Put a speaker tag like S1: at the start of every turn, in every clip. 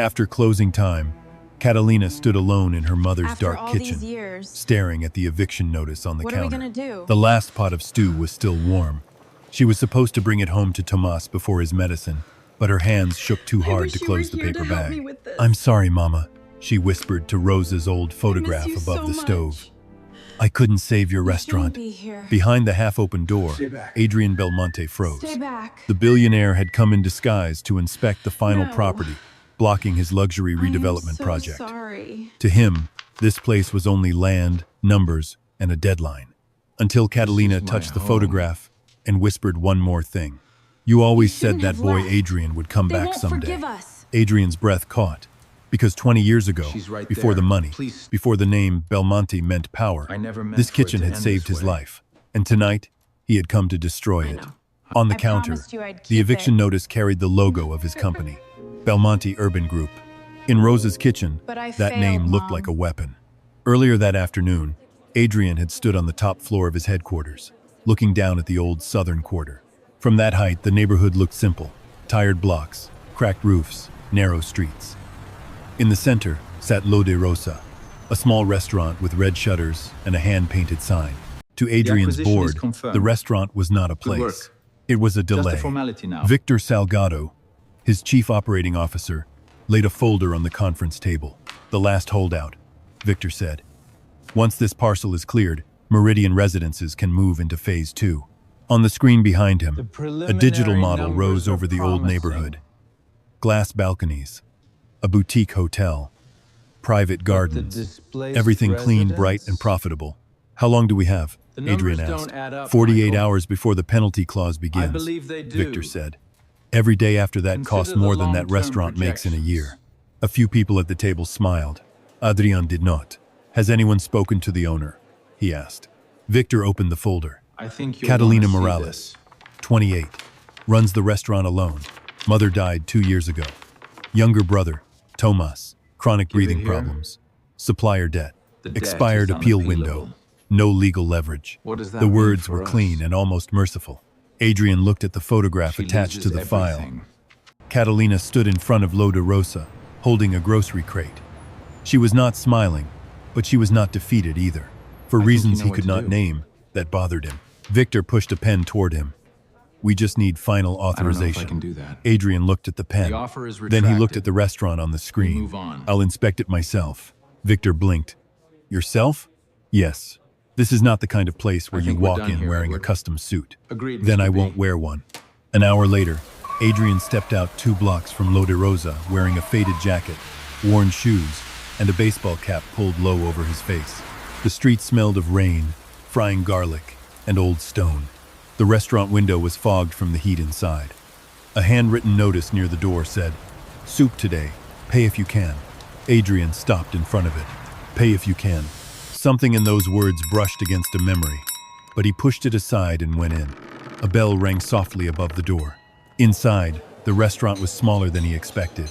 S1: After closing time, Catalina stood alone in her mother's
S2: After
S1: dark
S2: all
S1: kitchen,
S2: these years,
S1: staring at the eviction notice on the
S2: what are we
S1: counter.
S2: gonna do?
S1: The last pot of stew was still warm. She was supposed to bring it home to Tomas before his medicine, but her hands shook too hard to close the paper bag. "I'm sorry, Mama," she whispered to Rosa's old photograph above the stove. "I couldn't save your restaurant."
S2: Be here.
S1: Behind the half-open door,
S3: Stay back.
S1: Adrian Belmonte froze.
S2: Stay back.
S1: The billionaire had come in disguise to inspect the final
S2: No.
S1: property, blocking his luxury redevelopment
S2: I'm so
S1: project.
S2: Sorry.
S1: To him, this place was only land, numbers, and a deadline. Until Catalina
S3: This is my
S1: touched the
S3: home.
S1: photograph and whispered one more thing. "You always said
S2: shouldn't
S1: that
S2: have
S1: boy
S2: left.
S1: Adrian would come
S2: They
S1: back
S2: won't
S1: someday."
S2: forgive us.
S1: Adrian's breath caught. Because 20 years ago,
S3: She's right
S1: before
S3: there.
S1: the money,
S3: Please.
S1: before the name Belmonte meant power,
S3: I never meant
S1: this
S3: for it
S1: kitchen
S3: to
S1: had
S3: end
S1: saved
S3: this
S1: his
S3: way.
S1: life. And tonight, he had come to destroy it.
S2: know.
S1: On the
S2: I
S1: counter,
S2: promised you I'd
S1: the
S2: keep
S1: eviction
S2: it.
S1: notice carried the logo of his company, Belmonte Urban Group. In Rosa's kitchen,
S2: But I
S1: that
S2: failed,
S1: name looked
S2: Mom.
S1: like a weapon. Earlier that afternoon, Adrian had stood on the top floor of his headquarters, looking down at the old southern quarter. From that height, the neighborhood looked simple: tired blocks, cracked roofs, narrow streets. In the center sat Lo de Rosa, a small restaurant with red shutters and a hand-painted sign. To Adrian's
S3: acquisition is
S1: board,
S3: confirmed.
S1: the restaurant was not a
S3: Good work.
S1: place. It was a
S3: Just
S1: delay.
S3: a formality now.
S1: Victor Salgado, his chief operating officer, laid a folder on the conference table. "The last holdout," Victor said. "Once this parcel is cleared, Meridian Residences can move into Phase 2. On the screen behind him, a digital model rose over the old neighborhood. Glass balconies, a boutique hotel, private gardens, everything clean, bright, and profitable. "How long do we have?" Adrian asked. 48 hours before the penalty clause begins,
S3: believe they do.
S1: Victor said. Every day after that costs
S3: Consider
S1: more
S3: the
S1: than that
S3: long-term
S1: restaurant makes in a year.
S3: projections.
S1: A few people at the table smiled. Adrian did not. "Has anyone spoken to the owner?" he asked. Victor opened the folder.
S3: I think you'll
S1: Catalina
S3: wanna see
S1: Morales,
S3: this.
S1: 28, runs the restaurant alone. Mother died 2 years ago. Younger brother, Tomas, chronic
S3: Give it
S1: breathing
S3: here.
S1: problems. Supplier debt,
S3: The debt
S1: expired
S3: is
S1: appeal
S3: unappealable.
S1: window, no legal leverage.
S3: What does that
S1: The
S3: mean
S1: words
S3: for
S1: were
S3: us?
S1: clean and almost merciful. Adrian looked at the photograph
S3: She
S1: attached to
S3: loses
S1: the file.
S3: everything.
S1: Catalina stood in front of Lo de Rosa, holding a grocery crate. She was not smiling, but she was not defeated either. For
S3: think
S1: reasons
S3: you know
S1: he
S3: what
S1: could
S3: to
S1: not
S3: do.
S1: name, that bothered him. Victor pushed a pen toward him. "We just need final
S3: I don't know if I
S1: authorization."
S3: can do that.
S1: Adrian looked at the pen.
S3: The offer is
S1: Then he looked
S3: retracted.
S1: at the restaurant on the screen.
S3: Move on.
S1: "I'll inspect it myself." Victor blinked. "Yourself?" "Yes. This is not the kind of place where
S3: I
S1: you
S3: think we're
S1: walk
S3: done
S1: in
S3: here,
S1: wearing a
S3: Edward.
S1: custom suit.
S3: Agreed,
S1: Then
S3: Mr.
S1: I
S3: B.
S1: won't wear one." An hour later, Adrian stepped out 2 blocks from Lo de Rosa wearing a faded jacket, worn shoes, and a baseball cap pulled low over his face. The street smelled of rain, frying garlic, and old stone. The restaurant window was fogged from the heat inside. A handwritten notice near the door said, "Soup today. Pay if you can." Adrian stopped in front of it. "Pay if you can." Something in those words brushed against a memory, but he pushed it aside and went in. A bell rang softly above the door. Inside, the restaurant was smaller than he expected.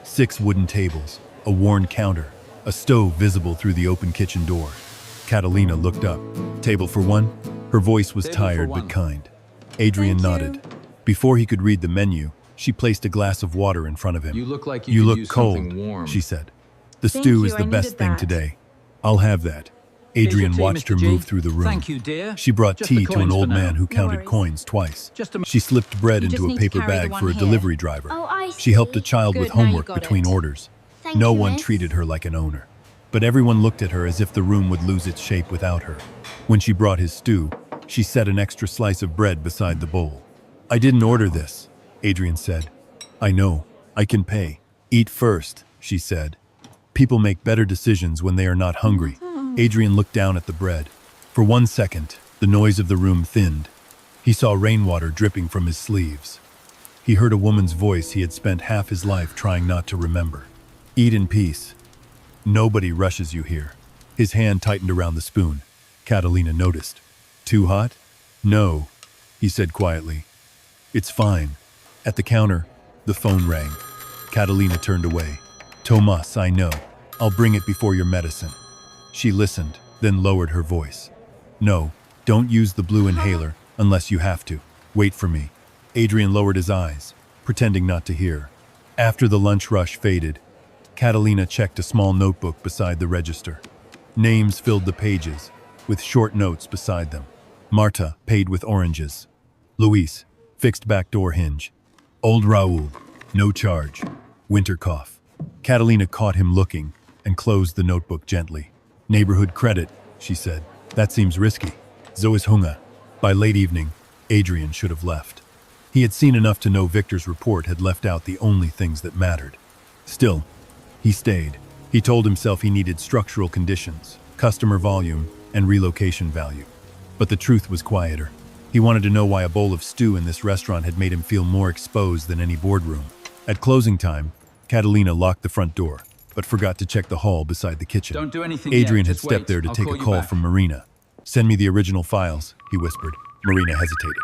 S1: 6 wooden tables, a worn counter, a stove visible through the open kitchen door. Catalina looked up. "Table for one?" Her voice was
S3: Table for
S1: tired
S3: one.
S1: but kind. Adrian
S2: Thank you.
S1: nodded. Before he could read the menu, she placed a glass of water in front of him.
S3: You look like you
S1: "You
S3: could
S1: look
S3: use
S1: cold,"
S3: something warm.
S1: she said. "The
S2: Thank
S1: stew
S2: you,
S1: is the
S2: I
S1: best
S2: needed
S1: thing
S2: that.
S1: today. I'll have that." Adrian
S4: Here's your tea,
S1: watched her
S4: Mr. G.
S1: move through the room.
S4: Thank you, dear.
S1: She brought
S4: Just the
S1: tea to an
S4: coins
S1: old
S4: for now.
S1: man who
S2: No
S1: counted
S2: worries.
S1: coins twice.
S4: Just a
S1: She slipped bread
S2: You just
S1: into a
S2: need to
S1: paper
S2: carry the
S1: bag
S2: one
S1: for a
S2: here.
S1: delivery driver.
S5: Oh, I
S1: She helped a
S5: see.
S1: child with
S2: Good, now you
S1: homework
S2: got
S1: between
S2: it.
S1: orders.
S5: Thank
S1: No
S5: you,
S1: one
S5: miss.
S1: treated her like an owner. But everyone looked at her as if the room would lose its shape without her. When she brought his stew, she set an extra slice of bread beside the bowl. "I didn't order this," Adrian said. "I know. I can pay." "Eat first," she said. "People make better decisions when they are not hungry." Adrian looked down at the bread. For 1 second, the noise of the room thinned. He saw rainwater dripping from his sleeves. He heard a woman's voice he had spent half his life trying not to remember. "Eat in peace. Nobody rushes you here." His hand tightened around the spoon. Catalina noticed. "Too hot?" "No," he said quietly. "It's fine." At the counter, the phone rang. Catalina turned away. "Tomas, I know. I'll bring it before your medicine." She listened, then lowered her voice. "No, don't use the blue inhaler unless you have to. Wait for me." Adrian lowered his eyes, pretending not to hear. After the lunch rush faded, Catalina checked a small notebook beside the register. Names filled the pages, with short notes beside them. Marta, paid with oranges. Luis, fixed back door hinge. Old Raul, no charge. Winter cough. Catalina caught him looking and closed the notebook gently. Neighborhood credit, she said. That seems risky. So is Hunga. By late evening, Adrian should have left. He had seen enough to know Victor's report had left out the only things that mattered. Still, he stayed. He told himself he needed structural conditions, customer volume, and relocation value. But the truth was quieter. He wanted to know why a bowl of stew in this restaurant had made him feel more exposed than any boardroom. At closing time, Catalina locked the front door, but forgot to check the hall beside the kitchen.
S2: Don't do anything
S1: Adrian
S2: yet.
S1: had
S2: Just
S1: stepped
S2: wait.
S1: there to
S2: I'll
S1: take
S2: call
S1: a
S2: you
S1: call
S2: back.
S1: from Marina. Send me the original files, he whispered. Marina hesitated.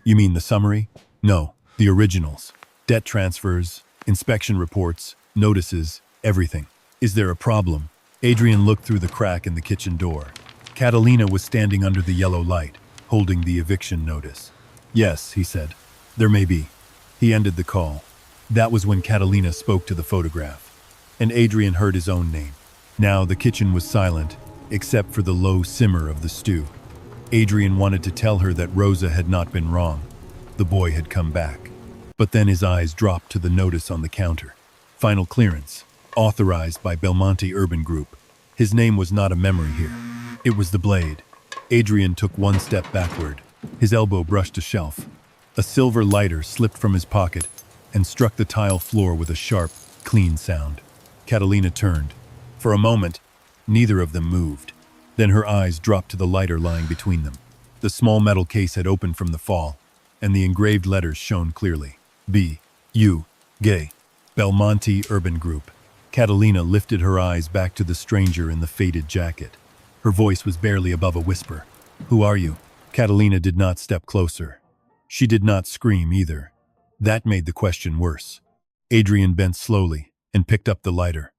S1: You mean the summary? No, the originals. Debt transfers, inspection reports, notices, everything. Is there a problem? Adrian looked through the crack in the kitchen door. Catalina was standing under the yellow light, holding the eviction notice. Yes, he said. There may be. He ended the call. That was when Catalina spoke to the photograph, and Adrian heard his own name. Now the kitchen was silent, except for the low simmer of the stew. Adrian wanted to tell her that Rosa had not been wrong. The boy had come back. But then his eyes dropped to the notice on the counter. Final clearance, authorized by Belmonte Urban Group. His name was not a memory here. It was the blade. Adrian took one step backward. His elbow brushed a shelf. A silver lighter slipped from his pocket and struck the tile floor with a sharp, clean sound. Catalina turned. For a moment, neither of them moved. Then her eyes dropped to the lighter lying between them. The small metal case had opened from the fall, and the engraved letters shone clearly. B. U. Gay. Belmonte Urban Group. Catalina lifted her eyes back to the stranger in the faded jacket. Her voice was barely above a whisper. Who are you? Catalina did not step closer. She did not scream either. That made the question worse. Adrian bent slowly and picked up the lighter.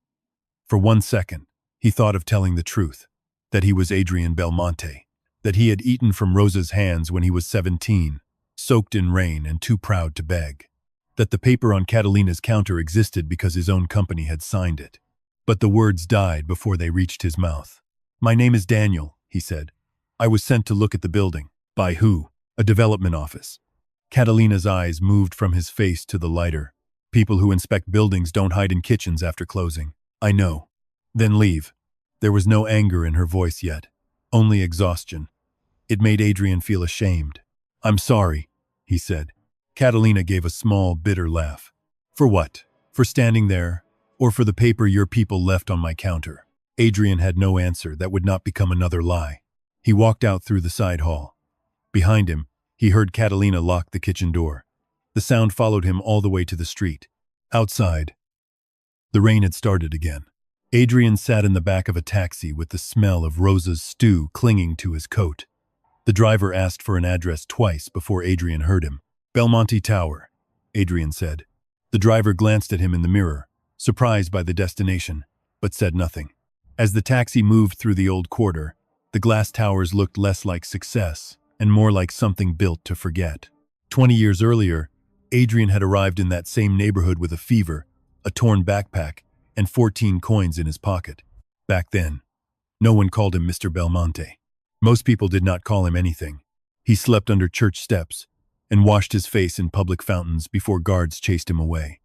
S1: For 1 second, he thought of telling the truth, that he was Adrian Belmonte, that he had eaten from Rosa's hands when he was 17, soaked in rain and too proud to beg, that the paper on Catalina's counter existed because his own company had signed it. But the words died before they reached his mouth. My name is Daniel, he said. I was sent to look at the building. By who? A development office. Catalina's eyes moved from his face to the lighter. People who inspect buildings don't hide in kitchens after closing. I know. Then leave. There was no anger in her voice yet, only exhaustion. It made Adrian feel ashamed. I'm sorry, he said. Catalina gave a small, bitter laugh. For what? For standing there, or for the paper your people left on my counter? Adrian had no answer that would not become another lie. He walked out through the side hall. Behind him, he heard Catalina lock the kitchen door. The sound followed him all the way to the street. Outside, the rain had started again. Adrian sat in the back of a taxi with the smell of Rosa's stew clinging to his coat. The driver asked for an address twice before Adrian heard him. Belmonte Tower, Adrian said. The driver glanced at him in the mirror, surprised by the destination, but said nothing. As the taxi moved through the old quarter, the glass towers looked less like success and more like something built to forget. 20 years earlier, Adrian had arrived in that same neighborhood with a fever, a torn backpack, and 14 coins in his pocket. Back then, no one called him Mr. Belmonte. Most people did not call him anything. He slept under church steps and washed his face in public fountains before guards chased him away.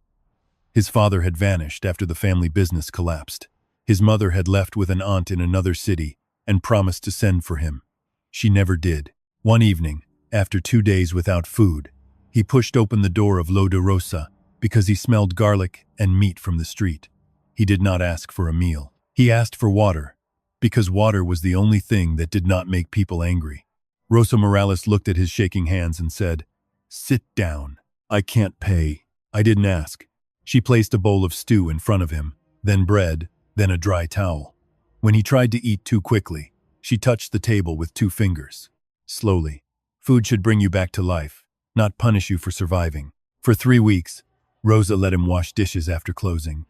S1: His father had vanished after the family business collapsed. His mother had left with an aunt in another city and promised to send for him. She never did. One evening, after 2 days without food, he pushed open the door of Lo de Rosa because he smelled garlic and meat from the street. He did not ask for a meal. He asked for water, because water was the only thing that did not make people angry. Rosa Morales looked at his shaking hands and said, Sit down. I can't pay. I didn't ask. She placed a bowl of stew in front of him, then bread, then a dry towel. When he tried to eat too quickly, she touched the table with 2 fingers. Slowly. Food should bring you back to life, not punish you for surviving. For 3 weeks, Rosa let him wash dishes after closing.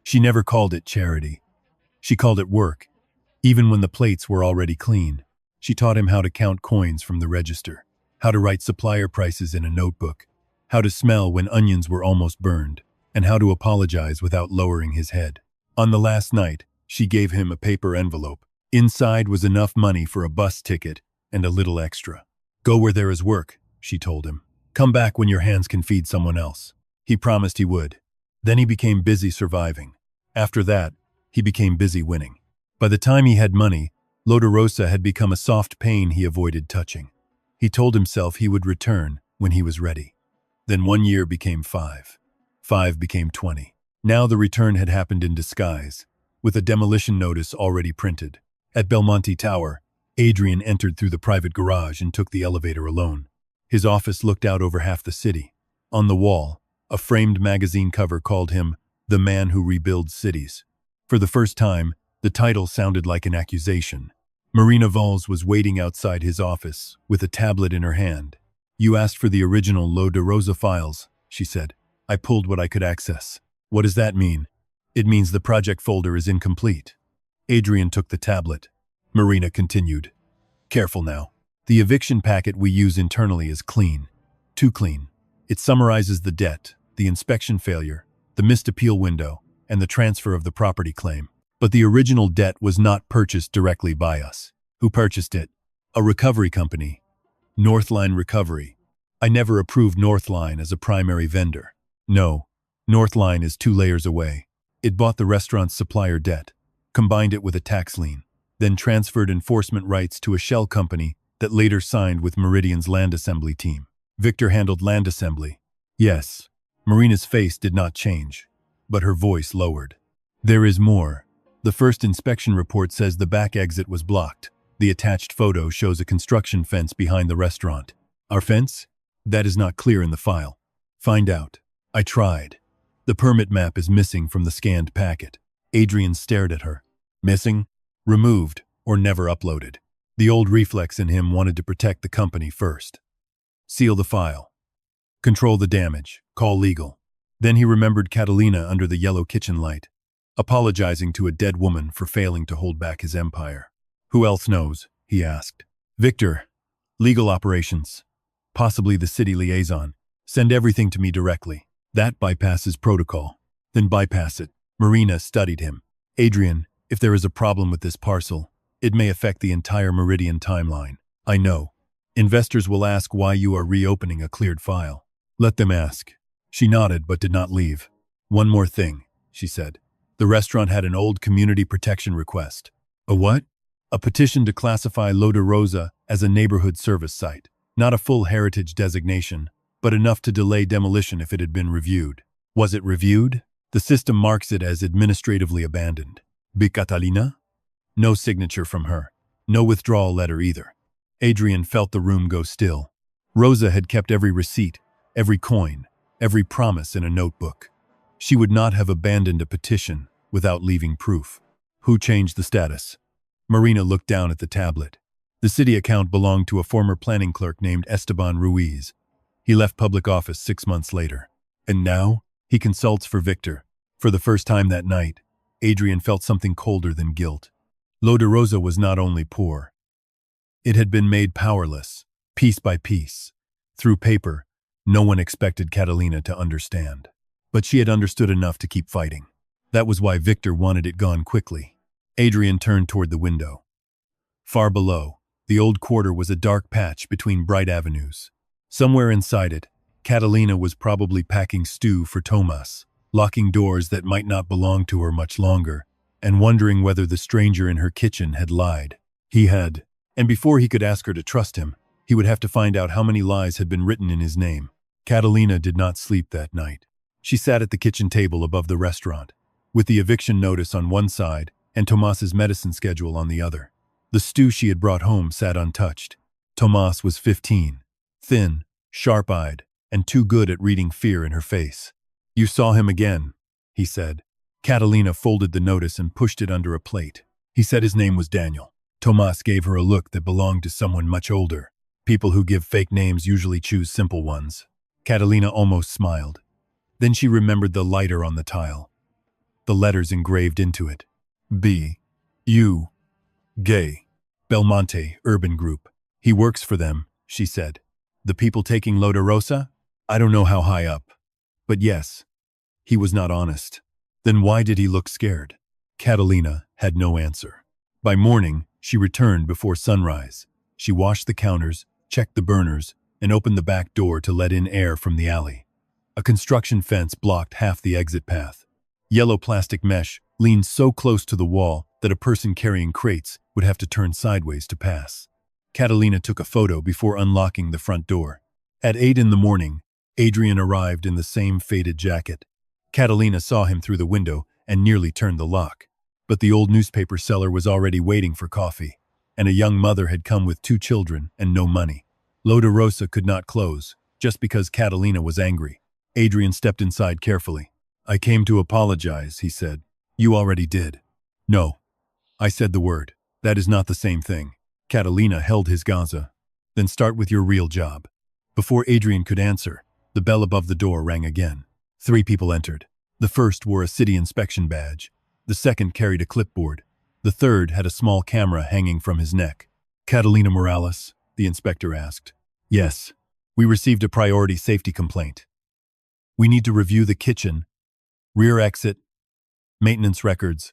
S1: She never called it charity. She called it work, even when the plates were already clean. She taught him how to count coins from the register, how to write supplier prices in a notebook, how to smell when onions were almost burned. and how to apologize without lowering his head. On the last night, she gave him a paper envelope. Inside was enough money for a bus ticket and a little extra. "Go where there is work," she told him. "Come back when your hands can feed someone else." He promised he would. Then he became busy surviving. After that, he became busy winning. By the time he had money, Lodorosa had become a soft pain he avoided touching. He told himself he would return when he was ready. Then 1 year became 5. 5 became 20. Now the return had happened in disguise, with a demolition notice already printed. At Belmonte Tower, Adrian entered through the private garage and took the elevator alone. His office looked out over half the city. On the wall, a framed magazine cover called him "The Man Who Rebuilds Cities." For the first time, the title sounded like an accusation. Marina Valls was waiting outside his office, with a tablet in her hand. "You asked for the original Lodorosa files," she said. "I pulled what I could access." "What does that mean?" "It means the project folder is incomplete." Adrian took the tablet. Marina continued. "Careful now. The eviction packet we use internally is clean. Too clean. It summarizes the debt, the inspection failure, the missed appeal window, and the transfer of the property claim. But the original debt was not purchased directly by us. Who purchased it? A recovery company. Northline Recovery. I never approved Northline as a primary vendor. No, Northline is 2 layers away. It bought the restaurant's supplier debt, combined it with a tax lien, then transferred enforcement rights to a shell company that later signed with Meridian's land assembly team. Victor handled land assembly. Yes. Marina's face did not change, but her voice lowered. There is more. The first inspection report says the back exit was blocked. The attached photo shows a construction fence behind the restaurant. Our fence? That is not clear in the file. Find out. I tried. The permit map is missing from the scanned packet. Adrian stared at her. Missing? Removed, or never uploaded. The old reflex in him wanted to protect the company first. Seal the file. Control the damage. Call legal. Then he remembered Catalina under the yellow kitchen light, apologizing to a dead woman for failing to hold back his empire. Who else knows? He asked. Victor. Legal operations. Possibly the city liaison. Send everything to me directly. That bypasses protocol. Then bypass it. Marina studied him. Adrian, if there is a problem with this parcel, it may affect the entire Meridian timeline. I know. Investors will ask why you are reopening a cleared file. Let them ask. She nodded but did not leave. One more thing, she said. The restaurant had an old community protection request. A what? A petition to classify Lodorosa as a neighborhood service site. Not a full heritage designation, but enough to delay demolition if it had been reviewed. Was it reviewed? The system marks it as administratively abandoned. Bi Catalina? No signature from her. No withdrawal letter either. Adrian felt the room go still. Rosa had kept every receipt, every coin, every promise in a notebook. She would not have abandoned a petition without leaving proof. Who changed the status? Marina looked down at the tablet. The city account belonged to a former planning clerk named Esteban Ruiz. He left public office 6 months later. And now, he consults for Victor. For the first time that night, Adrian felt something colder than guilt. Lodorosa was not only poor. It had been made powerless, piece by piece. Through paper, no one expected Catalina to understand. But she had understood enough to keep fighting. That was why Victor wanted it gone quickly. Adrian turned toward the window. Far below, the old quarter was a dark patch between bright avenues. Somewhere inside it, Catalina was probably packing stew for Tomas, locking doors that might not belong to her much longer, and wondering whether the stranger in her kitchen had lied. He had. And before he could ask her to trust him, he would have to find out how many lies had been written in his name. Catalina did not sleep that night. She sat at the kitchen table above the restaurant, with the eviction notice on one side and Tomas's medicine schedule on the other. The stew she had brought home sat untouched. Tomas was 15, thin, sharp-eyed, and too good at reading fear in her face. You saw him again, he said. Catalina folded the notice and pushed it under a plate. He said his name was Daniel. Tomas gave her a look that belonged to someone much older. People who give fake names usually choose simple ones. Catalina almost smiled. Then she remembered the lighter on the tile. The letters engraved into it. B. U. Gay. Belmonte Urban Group. He works for them, she said. The people taking Lodorosa? I don't know how high up. But yes, He was not honest. Then why did he look scared? Catalina had no answer. By morning, she returned before sunrise. She washed the counters, checked the burners, and opened the back door to let in air from the alley. A construction fence blocked half the exit path. Yellow plastic mesh leaned so close to the wall that a person carrying crates would have to turn sideways to pass. Catalina took a photo before unlocking the front door. At 8 in the morning, Adrian arrived in the same faded jacket. Catalina saw him through the window and nearly turned the lock. But the old newspaper seller was already waiting for coffee, and a young mother had come with 2 children and no money. Loda Rosa could not close, just because Catalina was angry. Adrian stepped inside carefully. "I came to apologize," he said. "You already did." "No. I said the word. That is not the same thing." Catalina held his Gaza. "Then start with your real job." Before Adrian could answer, the bell above the door rang again. 3 people entered. The first wore a city inspection badge. The second carried a clipboard. The third had a small camera hanging from his neck. "Catalina Morales?" the inspector asked. "Yes. We received a priority safety complaint. We need to review the kitchen, rear exit, maintenance records,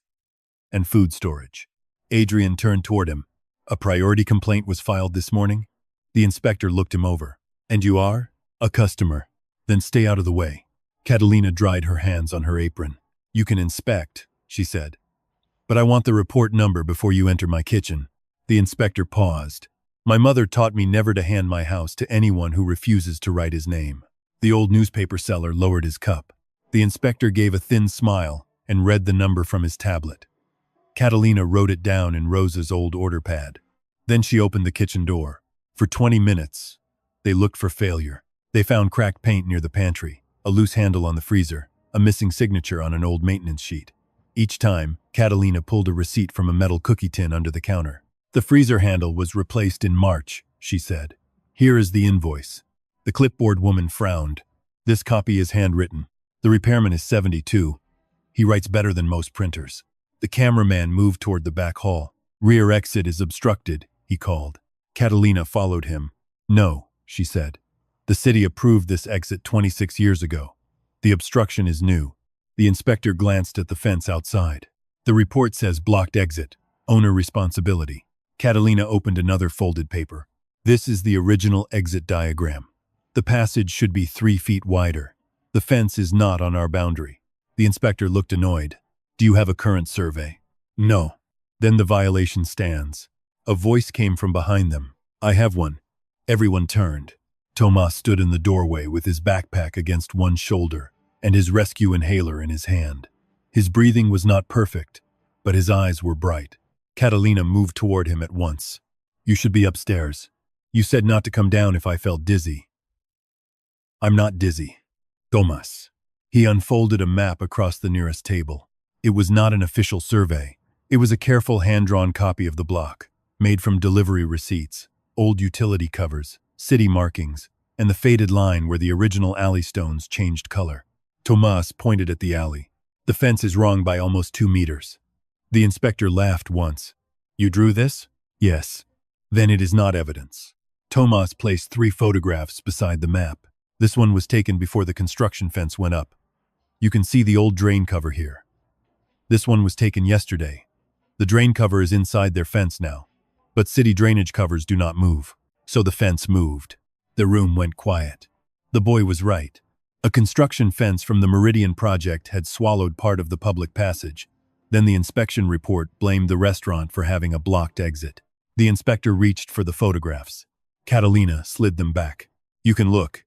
S1: and food storage." Adrian turned toward him. "A priority complaint was filed this morning?" The inspector looked him over. "And you are?" "A customer." "Then stay out of the way." Catalina dried her hands on her apron. "You can inspect," she said. "But I want the report number before you enter my kitchen." The inspector paused. "My mother taught me never to hand my house to anyone who refuses to write his name." The old newspaper seller lowered his cup. The inspector gave a thin smile and read the number from his tablet. Catalina wrote it down in Rosa's old order pad. Then she opened the kitchen door. For 20 minutes, they looked for failure. They found cracked paint near the pantry, a loose handle on the freezer, a missing signature on an old maintenance sheet. Each time, Catalina pulled a receipt from a metal cookie tin under the counter. "The freezer handle was replaced in March," she said. "Here is the invoice." The clipboard woman frowned. "This copy is handwritten. The repairman is 72. He writes better than most printers." The cameraman moved toward the back hall. "Rear exit is obstructed," he called. Catalina followed him. "No," she said. "The city approved this exit 26 years ago. The obstruction is new." The inspector glanced at the fence outside. "The report says blocked exit, owner responsibility." Catalina opened another folded paper. "This is the original exit diagram. The passage should be 3 feet wider. The fence is not on our boundary." The inspector looked annoyed. "Do you have a current survey?" "No." "Then the violation stands." A voice came from behind them. "I have one." Everyone turned. Tomas stood in the doorway with his backpack against one shoulder and his rescue inhaler in his hand. His breathing was not perfect, but his eyes were bright. Catalina moved toward him at once. "You should be upstairs. You said not to come down if I felt dizzy." "I'm not dizzy." "Tomas." He unfolded a map across the nearest table. It was not an official survey. It was a careful hand-drawn copy of the block, made from delivery receipts, old utility covers, city markings, and the faded line where the original alley stones changed color. Tomas pointed at the alley. "The fence is wrong by almost 2 meters. The inspector laughed once. "You drew this?" "Yes." "Then it is not evidence." Tomas placed 3 photographs beside the map. This one was taken before the construction fence went up. You can see the old drain cover here. This one was taken yesterday. The drain cover is inside their fence now. But city drainage covers do not move. So the fence moved. The room went quiet. The boy was right. A construction fence from the Meridian project had swallowed part of the public passage. Then the inspection report blamed the restaurant for having a blocked exit. The inspector reached for the photographs. Catalina slid them back. "You can look.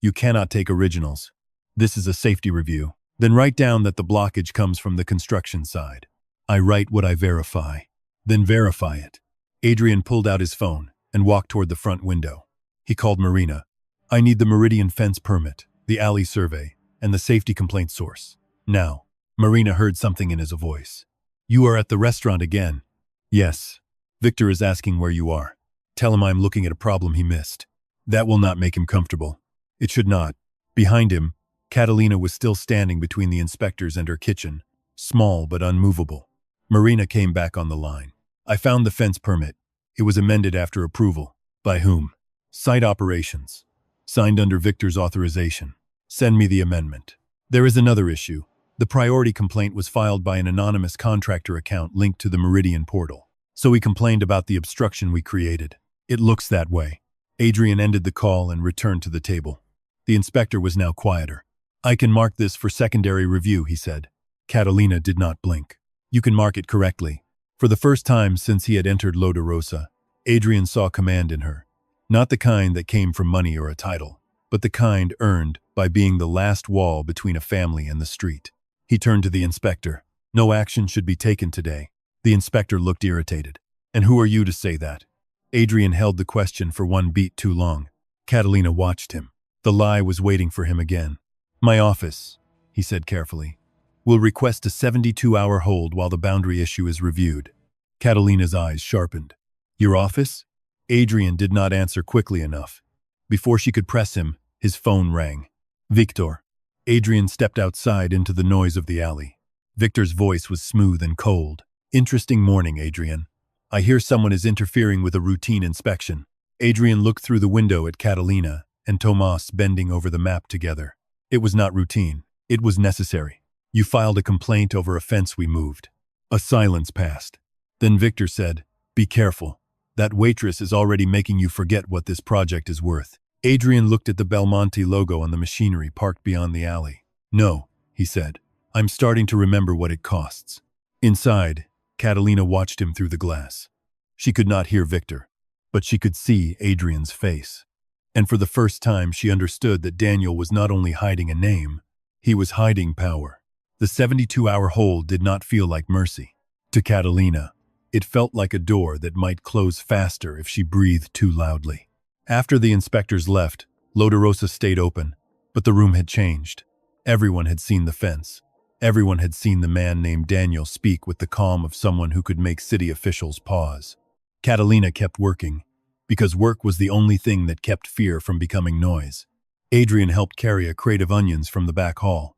S1: You cannot take originals. This is a safety review. Then write down that the blockage comes from the construction side." "I write what I verify." "Then verify it." Adrian pulled out his phone and walked toward the front window. He called Marina. "I need the Meridian fence permit, the alley survey, and the safety complaint source. Now." Marina heard something in his voice. "You are at the restaurant again." "Yes. Victor is asking where you are. Tell him I'm looking at a problem he missed." "That will not make him comfortable." "It should not." Behind him, Catalina was still standing between the inspectors and her kitchen, small but unmovable. Marina came back on the line. "I found the fence permit. It was amended after approval." "By whom?" "Site operations. Signed under Victor's authorization." "Send me the amendment." There is another issue. The priority complaint was filed by an anonymous contractor account linked to the Meridian portal. So he complained about the obstruction we created. It looks that way. Adrian ended the call and returned to the table. The inspector was now quieter. I can mark this for secondary review, he said. Catalina did not blink. You can mark it correctly. For the first time since he had entered Loda Rosa, Adrian saw command in her. Not the kind that came from money or a title, but the kind earned by being the last wall between a family and the street. He turned to the inspector. No action should be taken today. The inspector looked irritated. And who are you to say that? Adrian held the question for one beat too long. Catalina watched him. The lie was waiting for him again. My office, he said carefully, will request a 72-hour hold while the boundary issue is reviewed. Catalina's eyes sharpened. Your office? Adrian did not answer quickly enough. Before she could press him, his phone rang. Victor. Adrian stepped outside into the noise of the alley. Victor's voice was smooth and cold. Interesting morning, Adrian. I hear someone is interfering with a routine inspection. Adrian looked through the window at Catalina and Tomas bending over the map together. It was not routine. It was necessary. You filed a complaint over a fence we moved. A silence passed. Then Victor said, be careful. That waitress is already making you forget what this project is worth. Adrian looked at the Belmonte logo on the machinery parked beyond the alley. No, he said. I'm starting to remember what it costs. Inside, Catalina watched him through the glass. She could not hear Victor, but she could see Adrian's face. And for the first time she understood that Daniel was not only hiding a name, he was hiding power. The 72-hour hold did not feel like mercy. To Catalina, it felt like a door that might close faster if she breathed too loudly. After the inspectors left, Loda Rosa stayed open, but the room had changed. Everyone had seen the fence. Everyone had seen the man named Daniel speak with the calm of someone who could make city officials pause. Catalina kept working, because work was the only thing that kept fear from becoming noise. Adrian helped carry a crate of onions from the back hall.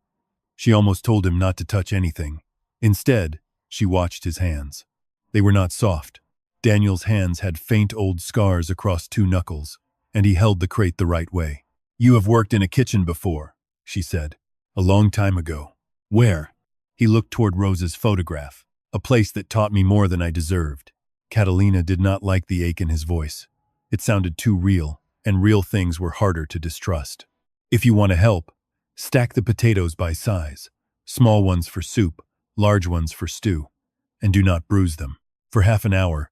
S1: She almost told him not to touch anything. Instead, she watched his hands. They were not soft. Daniel's hands had faint old scars across two knuckles, and he held the crate the right way. You have worked in a kitchen before, she said. A long time ago. Where? He looked toward Rosa's photograph. A place that taught me more than I deserved. Catalina did not like the ache in his voice. It sounded too real, and real things were harder to distrust. If you want to help, stack the potatoes by size. Small ones for soup, large ones for stew. And do not bruise them. For half an hour,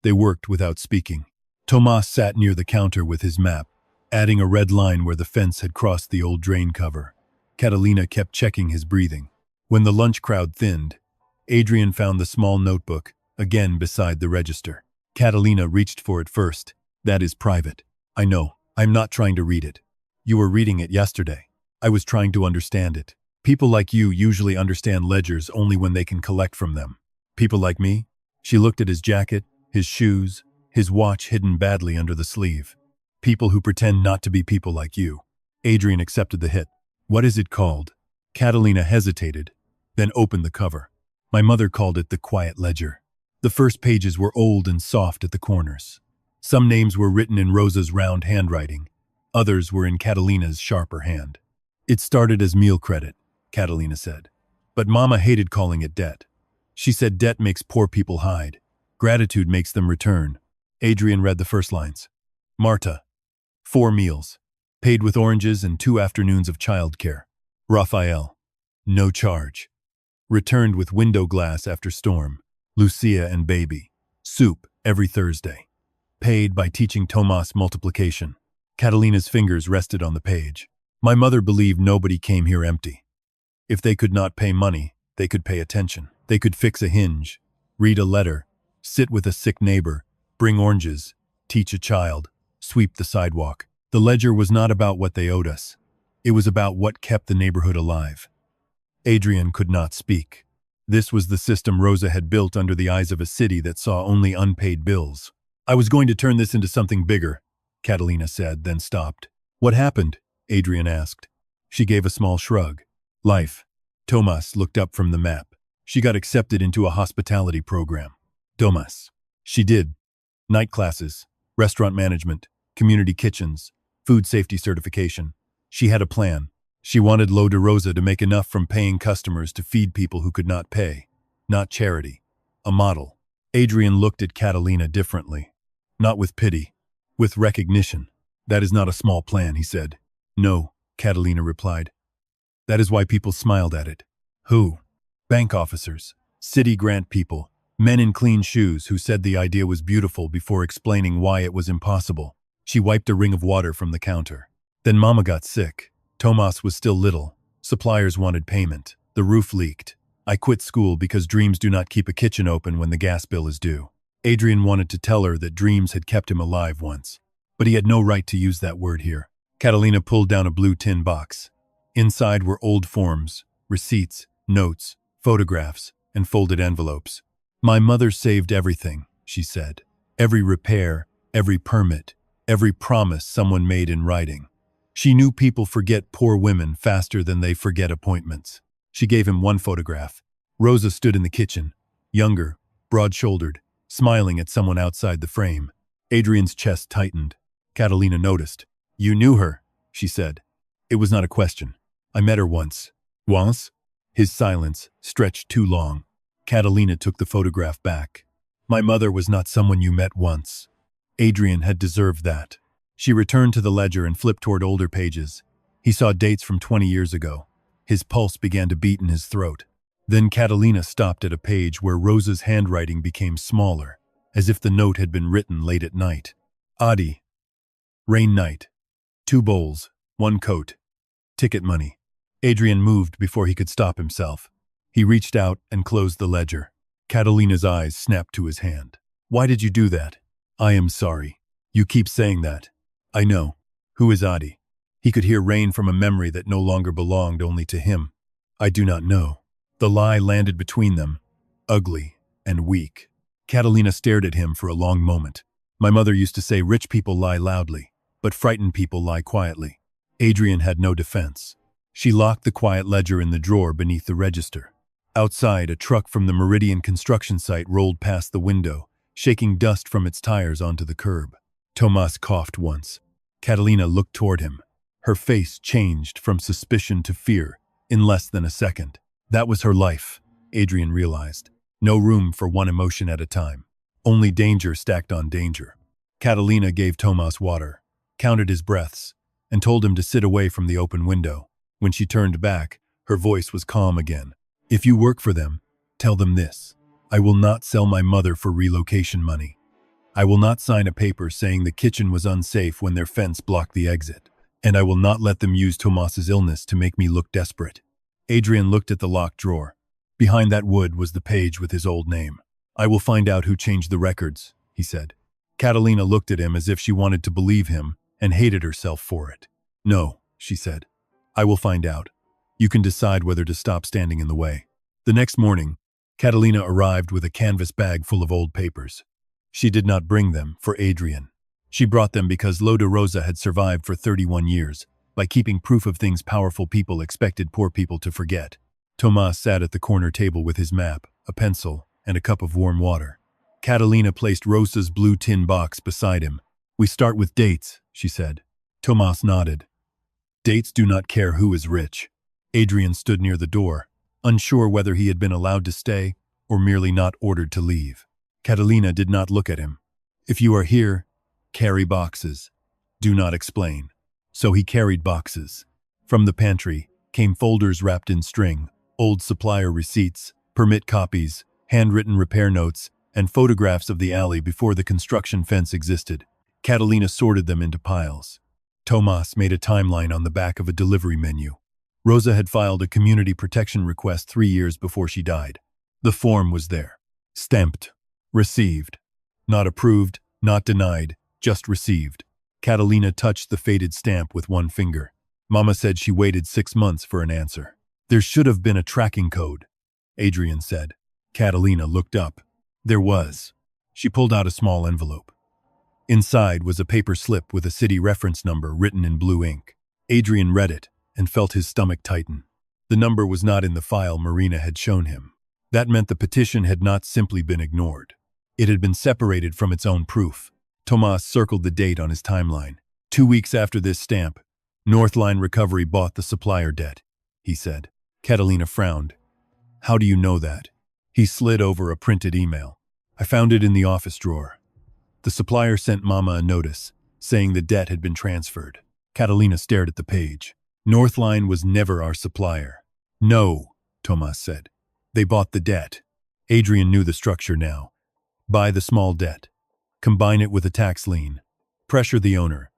S1: they worked without speaking. Tomas sat near the counter with his map, adding a red line where the fence had crossed the old drain cover. Catalina kept checking his breathing. When the lunch crowd thinned, Adrian found the small notebook, again beside the register. Catalina reached for it first. That is private. I know. I'm not trying to read it. You were reading it yesterday. I was trying to understand it. People like you usually understand ledgers only when they can collect from them. People like me? She looked at his jacket, his shoes, his watch hidden badly under the sleeve. People who pretend not to be people like you. Adrian accepted the hit. What is it called? Catalina hesitated, then opened the cover. My mother called it the Quiet Ledger. The first pages were old and soft at the corners. Some names were written in Rosa's round handwriting. Others were in Catalina's sharper hand. It started as meal credit, Catalina said. But Mama hated calling it debt. She said debt makes poor people hide. Gratitude makes them return. Adrian read the first lines. Marta. 4 meals. Paid with oranges and 2 afternoons of childcare. Raphael. No charge. Returned with window glass after storm. Lucia and baby. Soup every Thursday. Paid by teaching Tomas multiplication. Catalina's fingers rested on the page. My mother believed nobody came here empty. If they could not pay money, they could pay attention. They could fix a hinge, read a letter, sit with a sick neighbor, bring oranges, teach a child, sweep the sidewalk. The ledger was not about what they owed us. It was about what kept the neighborhood alive. Adrian could not speak. This was the system Rosa had built under the eyes of a city that saw only unpaid bills. I was going to turn this into something bigger, Catalina said, then stopped. What happened? Adrian asked. She gave a small shrug. Life. Tomas looked up from the map. She got accepted into a hospitality program. Tomas. She did. Night classes, restaurant management, community kitchens, food safety certification. She had a plan. She wanted Lo de Rosa to make enough from paying customers to feed people who could not pay. Not charity. A model. Adrian looked at Catalina differently. Not with pity. With recognition. That is not a small plan, he said. No, Catalina replied. That is why people smiled at it. Who? Bank officers. City grant people. Men in clean shoes who said the idea was beautiful before explaining why it was impossible. She wiped a ring of water from the counter. Then Mama got sick. Tomas was still little. Suppliers wanted payment. The roof leaked. I quit school because dreams do not keep a kitchen open when the gas bill is due. Adrian wanted to tell her that dreams had kept him alive once. But he had no right to use that word here. Catalina pulled down a blue tin box. Inside were old forms, receipts, notes, photographs, and folded envelopes. My mother saved everything, she said. Every repair, every permit, every promise someone made in writing. She knew people forget poor women faster than they forget appointments. She gave him one photograph. Rosa stood in the kitchen, younger, broad-shouldered, smiling at someone outside the frame. Adrian's chest tightened. Catalina noticed. You knew her, she said. It was not a question. I met her once. Once? His silence stretched too long. Catalina took the photograph back. My mother was not someone you met once. Adrian had deserved that. She returned to the ledger and flipped toward older pages. He saw dates from 20 years ago. His pulse began to beat in his throat. Then Catalina stopped at a page where Rosa's handwriting became smaller, as if the note had been written late at night. Adi. Rain night. 2 bowls, 1 coat. Ticket money. Adrian moved before he could stop himself. He reached out and closed the ledger. Catalina's eyes snapped to his hand. Why did you do that? I am sorry. You keep saying that. I know. Who is Adi? He could hear rain from a memory that no longer belonged only to him. I do not know. The lie landed between them, ugly and weak. Catalina stared at him for a long moment. My mother used to say rich people lie loudly, but frightened people lie quietly. Adrian had no defense. She locked the quiet ledger in the drawer beneath the register. Outside, a truck from the Meridian construction site rolled past the window, shaking dust from its tires onto the curb. Tomas coughed once. Catalina looked toward him. Her face changed from suspicion to fear in less than a second. That was her life, Adrian realized. No room for one emotion at a time. Only danger stacked on danger. Catalina gave Tomas water, counted his breaths, and told him to sit away from the open window. When she turned back, her voice was calm again. If you work for them, tell them this. I will not sell my mother for relocation money. I will not sign a paper saying the kitchen was unsafe when their fence blocked the exit. And I will not let them use Tomas's illness to make me look desperate. Adrian looked at the locked drawer. Behind that wood was the page with his old name. I will find out who changed the records, he said. Catalina looked at him as if she wanted to believe him and hated herself for it. No, she said. I will find out. You can decide whether to stop standing in the way. The next morning, Catalina arrived with a canvas bag full of old papers. She did not bring them for Adrian. She brought them because Lo de Rosa had survived for 31 years by keeping proof of things powerful people expected poor people to forget. Tomas sat at the corner table with his map, a pencil, and a cup of warm water. Catalina placed Rosa's blue tin box beside him. We start with dates, she said. Tomas nodded. Dates do not care who is rich. Adrian stood near the door, unsure whether he had been allowed to stay or merely not ordered to leave. Catalina did not look at him. If you are here, carry boxes. Do not explain. So he carried boxes. From the pantry came folders wrapped in string, old supplier receipts, permit copies, handwritten repair notes, and photographs of the alley before the construction fence existed. Catalina sorted them into piles. Tomas made a timeline on the back of a delivery menu. Rosa had filed a community protection request 3 years before she died. The form was there. Stamped. Received. Not approved, not denied, just received. Catalina touched the faded stamp with one finger. Mama said she waited 6 months for an answer. There should have been a tracking code, Adrian said. Catalina looked up. There was. She pulled out a small envelope. Inside was a paper slip with a city reference number written in blue ink. Adrian read it and felt his stomach tighten. The number was not in the file Marina had shown him. That meant the petition had not simply been ignored. It had been separated from its own proof. Tomas circled the date on his timeline. 2 weeks after this stamp, Northline Recovery bought the supplier debt, he said. Catalina frowned. How do you know that? He slid over a printed email. I found it in the office drawer. The supplier sent Mama a notice, saying the debt had been transferred. Catalina stared at the page. Northline was never our supplier. No, Tomas said. They bought the debt. Adrian knew the structure now. Buy the small debt. Combine it with a tax lien. Pressure the owner.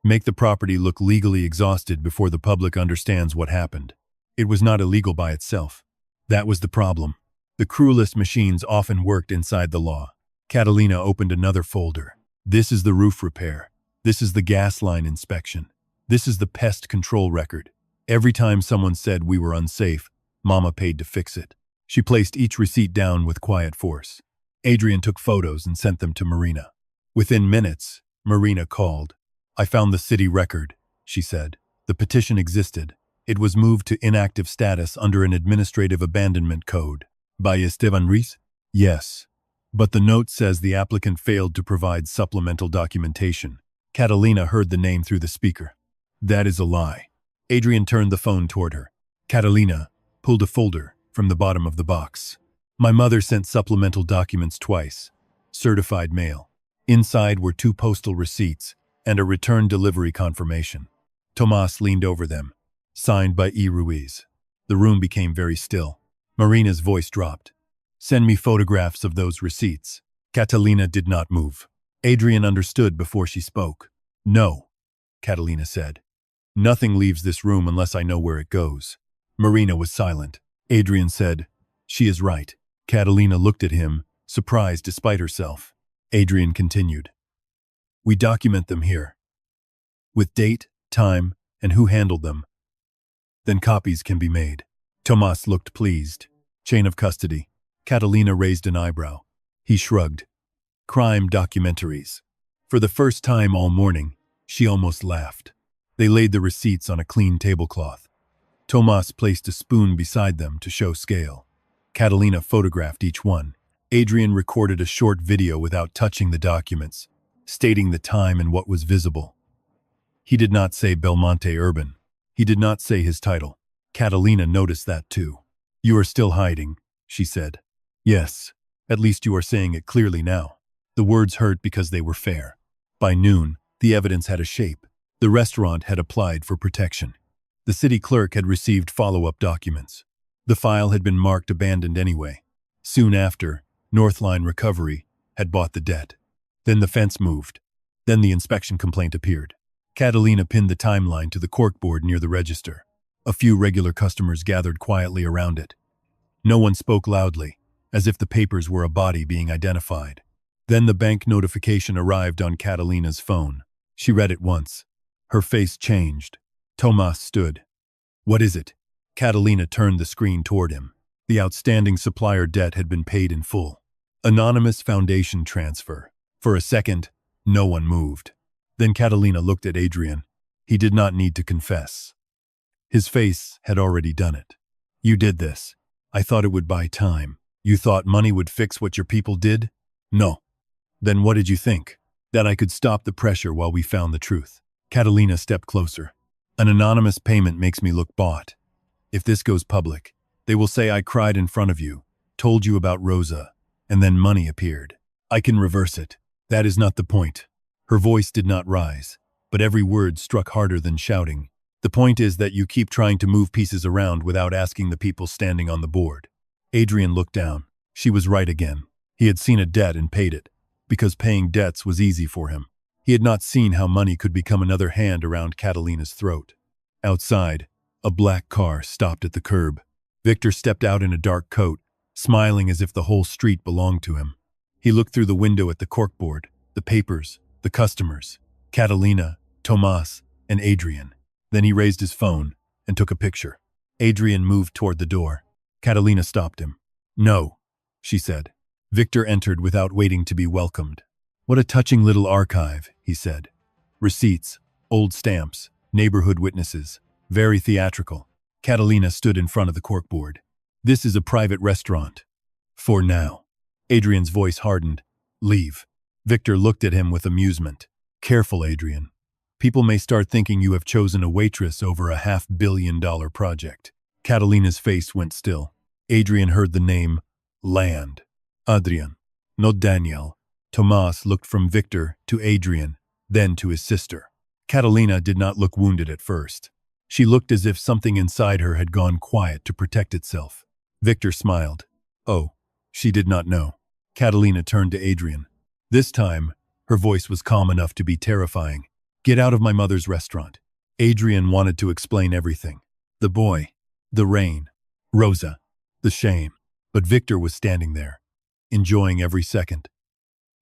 S1: Make the property look legally exhausted before the public understands what happened. It was not illegal by itself. That was the problem. The cruelest machines often worked inside the law. Catalina opened another folder. This is the roof repair. This is the gas line inspection. This is the pest control record. Every time someone said we were unsafe, Mama paid to fix it. She placed each receipt down with quiet force. Adrian took photos and sent them to Marina. Within minutes, Marina called. I found the city record, she said. The petition existed. It was moved to inactive status under an administrative abandonment code. By Esteban Ruiz? Yes. But the note says the applicant failed to provide supplemental documentation. Catalina heard the name through the speaker. That is a lie. Adrian turned the phone toward her. Catalina pulled a folder from the bottom of the box. My mother sent supplemental documents twice. Certified mail. Inside were 2 postal receipts and a return delivery confirmation. Tomas leaned over them. Signed by E. Ruiz. The room became very still. Marina's voice dropped. Send me photographs of those receipts. Catalina did not move. Adrian understood before she spoke. No, Catalina said. Nothing leaves this room unless I know where it goes. Marina was silent. Adrian said, She is right. Catalina looked at him, surprised despite herself. Adrian continued. We document them here. With date, time, and who handled them. Then copies can be made. Tomas looked pleased. Chain of custody. Catalina raised an eyebrow. He shrugged. Crime documentaries. For the first time all morning, she almost laughed. They laid the receipts on a clean tablecloth. Tomas placed a spoon beside them to show scale. Catalina photographed each one. Adrian recorded a short video without touching the documents, stating the time and what was visible. He did not say Belmonte Urban. He did not say his title. Catalina noticed that too. You are still hiding, she said. Yes, at least you are saying it clearly now. The words hurt because they were fair. By noon, the evidence had a shape. The restaurant had applied for protection. The city clerk had received follow-up documents. The file had been marked abandoned anyway. Soon after, Northline Recovery had bought the debt. Then the fence moved. Then the inspection complaint appeared. Catalina pinned the timeline to the corkboard near the register. A few regular customers gathered quietly around it. No one spoke loudly, as if the papers were a body being identified. Then the bank notification arrived on Catalina's phone. She read it once. Her face changed. Tomas stood. What is it? Catalina turned the screen toward him. The outstanding supplier debt had been paid in full. Anonymous foundation transfer. For a second, no one moved. Then Catalina looked at Adrian. He did not need to confess. His face had already done it. You did this. I thought it would buy time. You thought money would fix what your people did? No. Then what did you think? That I could stop the pressure while we found the truth. Catalina stepped closer. An anonymous payment makes me look bought. If this goes public, they will say I cried in front of you, told you about Rosa, and then money appeared. I can reverse it. That is not the point. Her voice did not rise, but every word struck harder than shouting. The point is that you keep trying to move pieces around without asking the people standing on the board. Adrian looked down. She was right again. He had seen a debt and paid it, because paying debts was easy for him. He had not seen how money could become another hand around Catalina's throat. Outside, a black car stopped at the curb. Victor stepped out in a dark coat, smiling as if the whole street belonged to him. He looked through the window at the corkboard, the papers, the customers, Catalina, Tomas, and Adrian. Then he raised his phone and took a picture. Adrian moved toward the door. Catalina stopped him. No, she said. Victor entered without waiting to be welcomed. What a touching little archive, he said. Receipts, old stamps, neighborhood witnesses, very theatrical. Catalina stood in front of the corkboard. This is a private restaurant. For now. Adrian's voice hardened. Leave. Victor looked at him with amusement. Careful, Adrian. People may start thinking you have chosen a waitress over a $500 million project. Catalina's face went still. Adrian heard the name Land. Adrian, not Daniel. Tomas looked from Victor to Adrian, then to his sister. Catalina did not look wounded at first. She looked as if something inside her had gone quiet to protect itself. Victor smiled. Oh, she did not know. Catalina turned to Adrian. This time, her voice was calm enough to be terrifying. Get out of my mother's restaurant. Adrian wanted to explain everything. The boy, the rain, Rosa, the shame. But Victor was standing there, enjoying every second.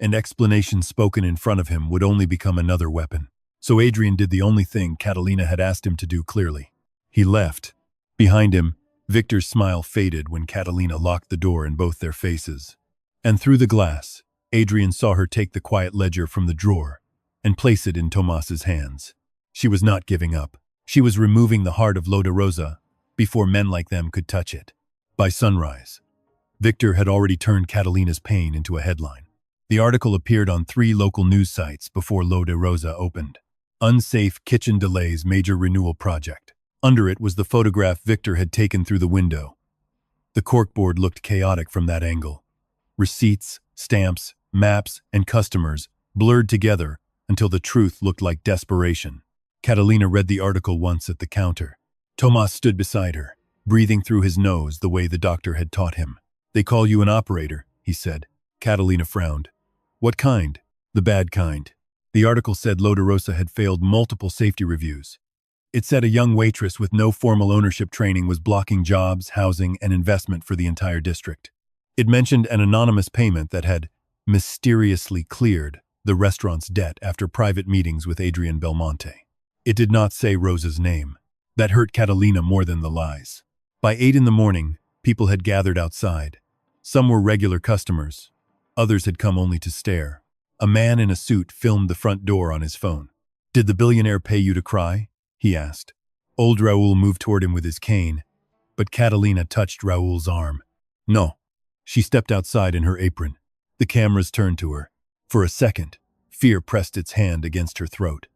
S1: An explanation spoken in front of him would only become another weapon. So Adrian did the only thing Catalina had asked him to do clearly. He left. Behind him, Victor's smile faded when Catalina locked the door in both their faces. And through the glass, Adrian saw her take the quiet ledger from the drawer and place it in Tomas's hands. She was not giving up. She was removing the heart of Loda Rosa before men like them could touch it. By sunrise, Victor had already turned Catalina's pain into a headline. The article appeared on 3 local news sites before Loda Rosa opened. Unsafe kitchen delays major renewal project. Under it was the photograph Victor had taken through the window. The corkboard looked chaotic from that angle. Receipts, stamps, maps, and customers blurred together until the truth looked like desperation. Catalina read the article once at the counter. Tomas stood beside her, breathing through his nose the way the doctor had taught him. They call you an operator, he said. Catalina frowned. What kind? The bad kind. The article said Loda Rosa had failed multiple safety reviews. It said a young waitress with no formal ownership training was blocking jobs, housing, and investment for the entire district. It mentioned an anonymous payment that had mysteriously cleared the restaurant's debt after private meetings with Adrian Belmonte. It did not say Rosa's name. That hurt Catalina more than the lies. By 8 in the morning, people had gathered outside. Some were regular customers. Others had come only to stare. A man in a suit filmed the front door on his phone. Did the billionaire pay you to cry? He asked. Old Raul moved toward him with his cane, but Catalina touched Raul's arm. No. She stepped outside in her apron. The cameras turned to her. For a second, fear pressed its hand against her throat.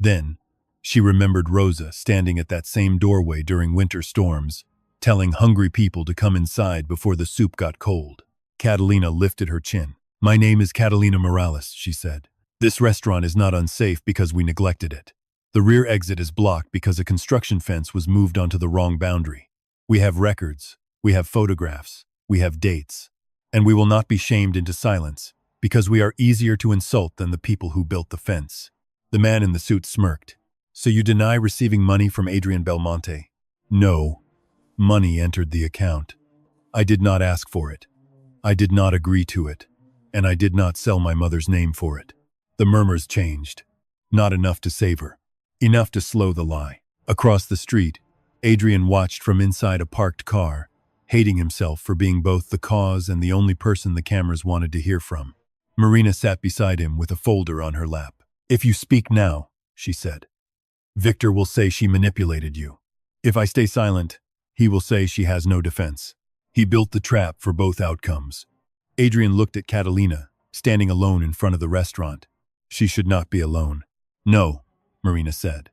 S1: Then, she remembered Rosa standing at that same doorway during winter storms, telling hungry people to come inside before the soup got cold. Catalina lifted her chin. My name is Catalina Morales, she said. This restaurant is not unsafe because we neglected it. The rear exit is blocked because a construction fence was moved onto the wrong boundary. We have records, we have photographs, we have dates, and we will not be shamed into silence because we are easier to insult than the people who built the fence. The man in the suit smirked. So you deny receiving money from Adrian Belmonte? No. Money entered the account. I did not ask for it. I did not agree to it. And I did not sell my mother's name for it. The murmurs changed. Not enough to save her. Enough to slow the lie. Across the street, Adrian watched from inside a parked car, hating himself for being both the cause and the only person the cameras wanted to hear from. Marina sat beside him with a folder on her lap. If you speak now, she said, Victor will say she manipulated you. If I stay silent, he will say she has no defense. He built the trap for both outcomes. Adrian looked at Catalina, standing alone in front of the restaurant. She should not be alone. No, Marina said.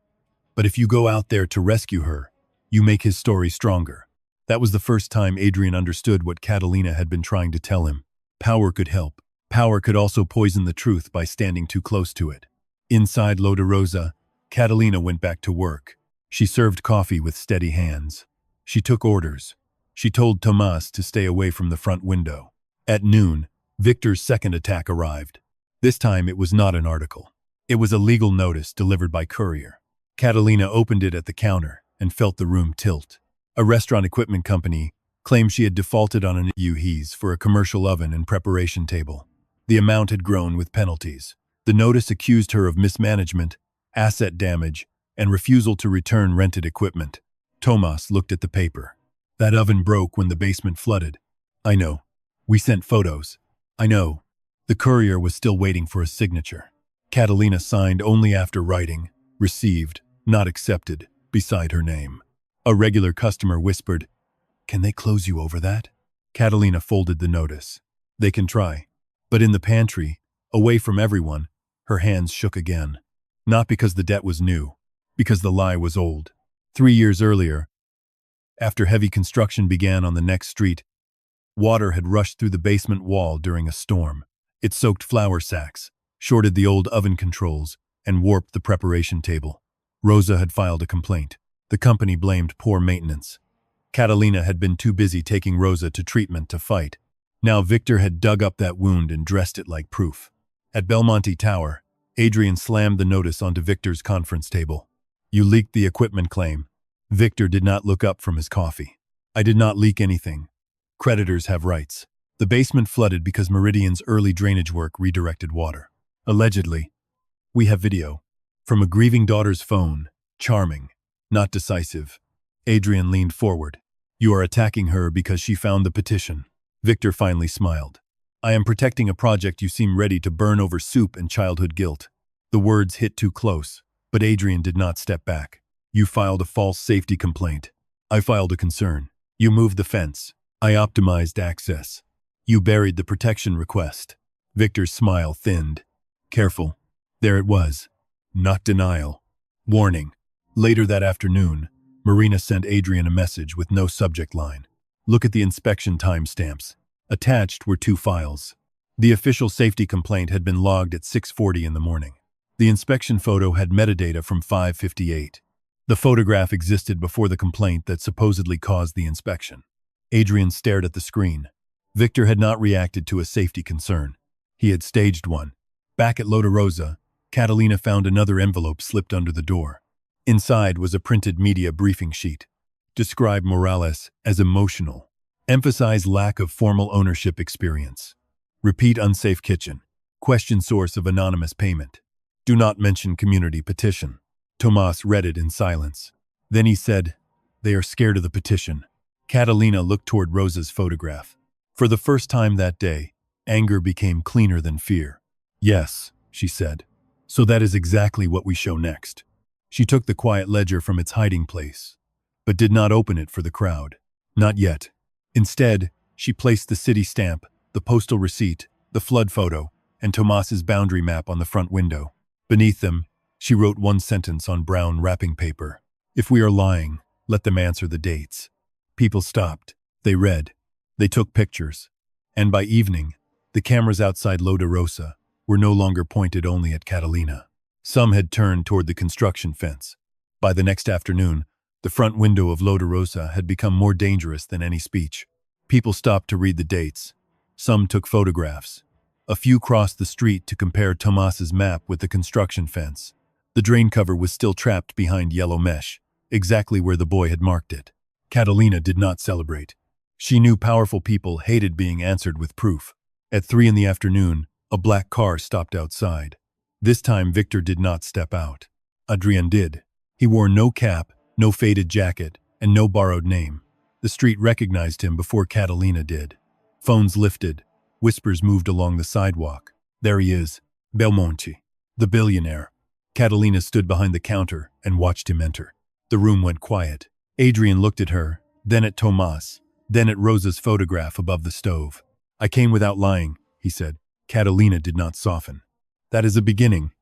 S1: But if you go out there to rescue her, you make his story stronger. That was the first time Adrian understood what Catalina had been trying to tell him. Power could help. Power could also poison the truth by standing too close to it. Inside Loda Rosa, Catalina went back to work. She served coffee with steady hands. She took orders. She told Tomas to stay away from the front window. At noon, Victor's second attack arrived. This time it was not an article. It was a legal notice delivered by courier. Catalina opened it at the counter and felt the room tilt. A restaurant equipment company claimed she had defaulted on an UHEs for a commercial oven and preparation table. The amount had grown with penalties. The notice accused her of mismanagement, asset damage, and refusal to return rented equipment. Tomas looked at the paper. That oven broke when the basement flooded. I know. We sent photos. I know. The courier was still waiting for a signature. Catalina signed only after writing, received, not accepted, beside her name. A regular customer whispered, Can they close you over that? Catalina folded the notice. They can try. But in the pantry, away from everyone, her hands shook again. Not because the debt was new, because the lie was old. 3 years earlier, after heavy construction began on the next street, water had rushed through the basement wall during a storm. It soaked flour sacks, shorted the old oven controls, and warped the preparation table. Rosa had filed a complaint. The company blamed poor maintenance. Catalina had been too busy taking Rosa to treatment to fight. Now Victor had dug up that wound and dressed it like proof. At Belmonte Tower, Adrian slammed the notice onto Victor's conference table. "You leaked the equipment claim." Victor did not look up from his coffee. "I did not leak anything. Creditors have rights." The basement flooded because Meridian's early drainage work redirected water. Allegedly. "We have video. From a grieving daughter's phone. Charming. Not decisive." Adrian leaned forward. "You are attacking her because she found the petition." Victor finally smiled. "I am protecting a project you seem ready to burn over soup and childhood guilt." The words hit too close, but Adrian did not step back. "You filed a false safety complaint. I filed a concern. You moved the fence. I optimized access. You buried the protection request." Victor's smile thinned. "Careful." There it was. Not denial. Warning. Later that afternoon, Marina sent Adrian a message with no subject line. "Look at the inspection timestamps." Attached were 2 files. The official safety complaint had been logged at 6:40 in the morning. The inspection photo had metadata from 5:58. The photograph existed before the complaint that supposedly caused the inspection. Adrian stared at the screen. Victor had not reacted to a safety concern. He had staged one. Back at Loda Rosa, Catalina found another envelope slipped under the door. Inside was a printed media briefing sheet. Describe Morales as emotional. Emphasize lack of formal ownership experience. Repeat unsafe kitchen. Question source of anonymous payment. Do not mention community petition. Tomas read it in silence. Then he said, "They are scared of the petition." Catalina looked toward Rosa's photograph. For the first time that day, anger became cleaner than fear. "Yes," she said. "So that is exactly what we show next." She took the quiet ledger from its hiding place, but did not open it for the crowd. Not yet. Instead, she placed the city stamp, the postal receipt, the flood photo, and Tomas's boundary map on the front window. Beneath them, she wrote one sentence on brown wrapping paper. "If we are lying, let them answer the dates." People stopped. They read. They took pictures. And by evening, the cameras outside Loda Rosa were no longer pointed only at Catalina. Some had turned toward the construction fence. By the next afternoon, the front window of Loda Rosa had become more dangerous than any speech. People stopped to read the dates. Some took photographs. A few crossed the street to compare Tomas's map with the construction fence. The drain cover was still trapped behind yellow mesh, exactly where the boy had marked it. Catalina did not celebrate. She knew powerful people hated being answered with proof. At 3 in the afternoon, a black car stopped outside. This time Victor did not step out. Adrian did. He wore no cap, no faded jacket, and no borrowed name. The street recognized him before Catalina did. Phones lifted. Whispers moved along the sidewalk. There he is, Belmonte, the billionaire. Catalina stood behind the counter and watched him enter. The room went quiet. Adrian looked at her, then at Tomas, then at Rosa's photograph above the stove. "I came without lying," he said. Catalina did not soften. "That is a beginning,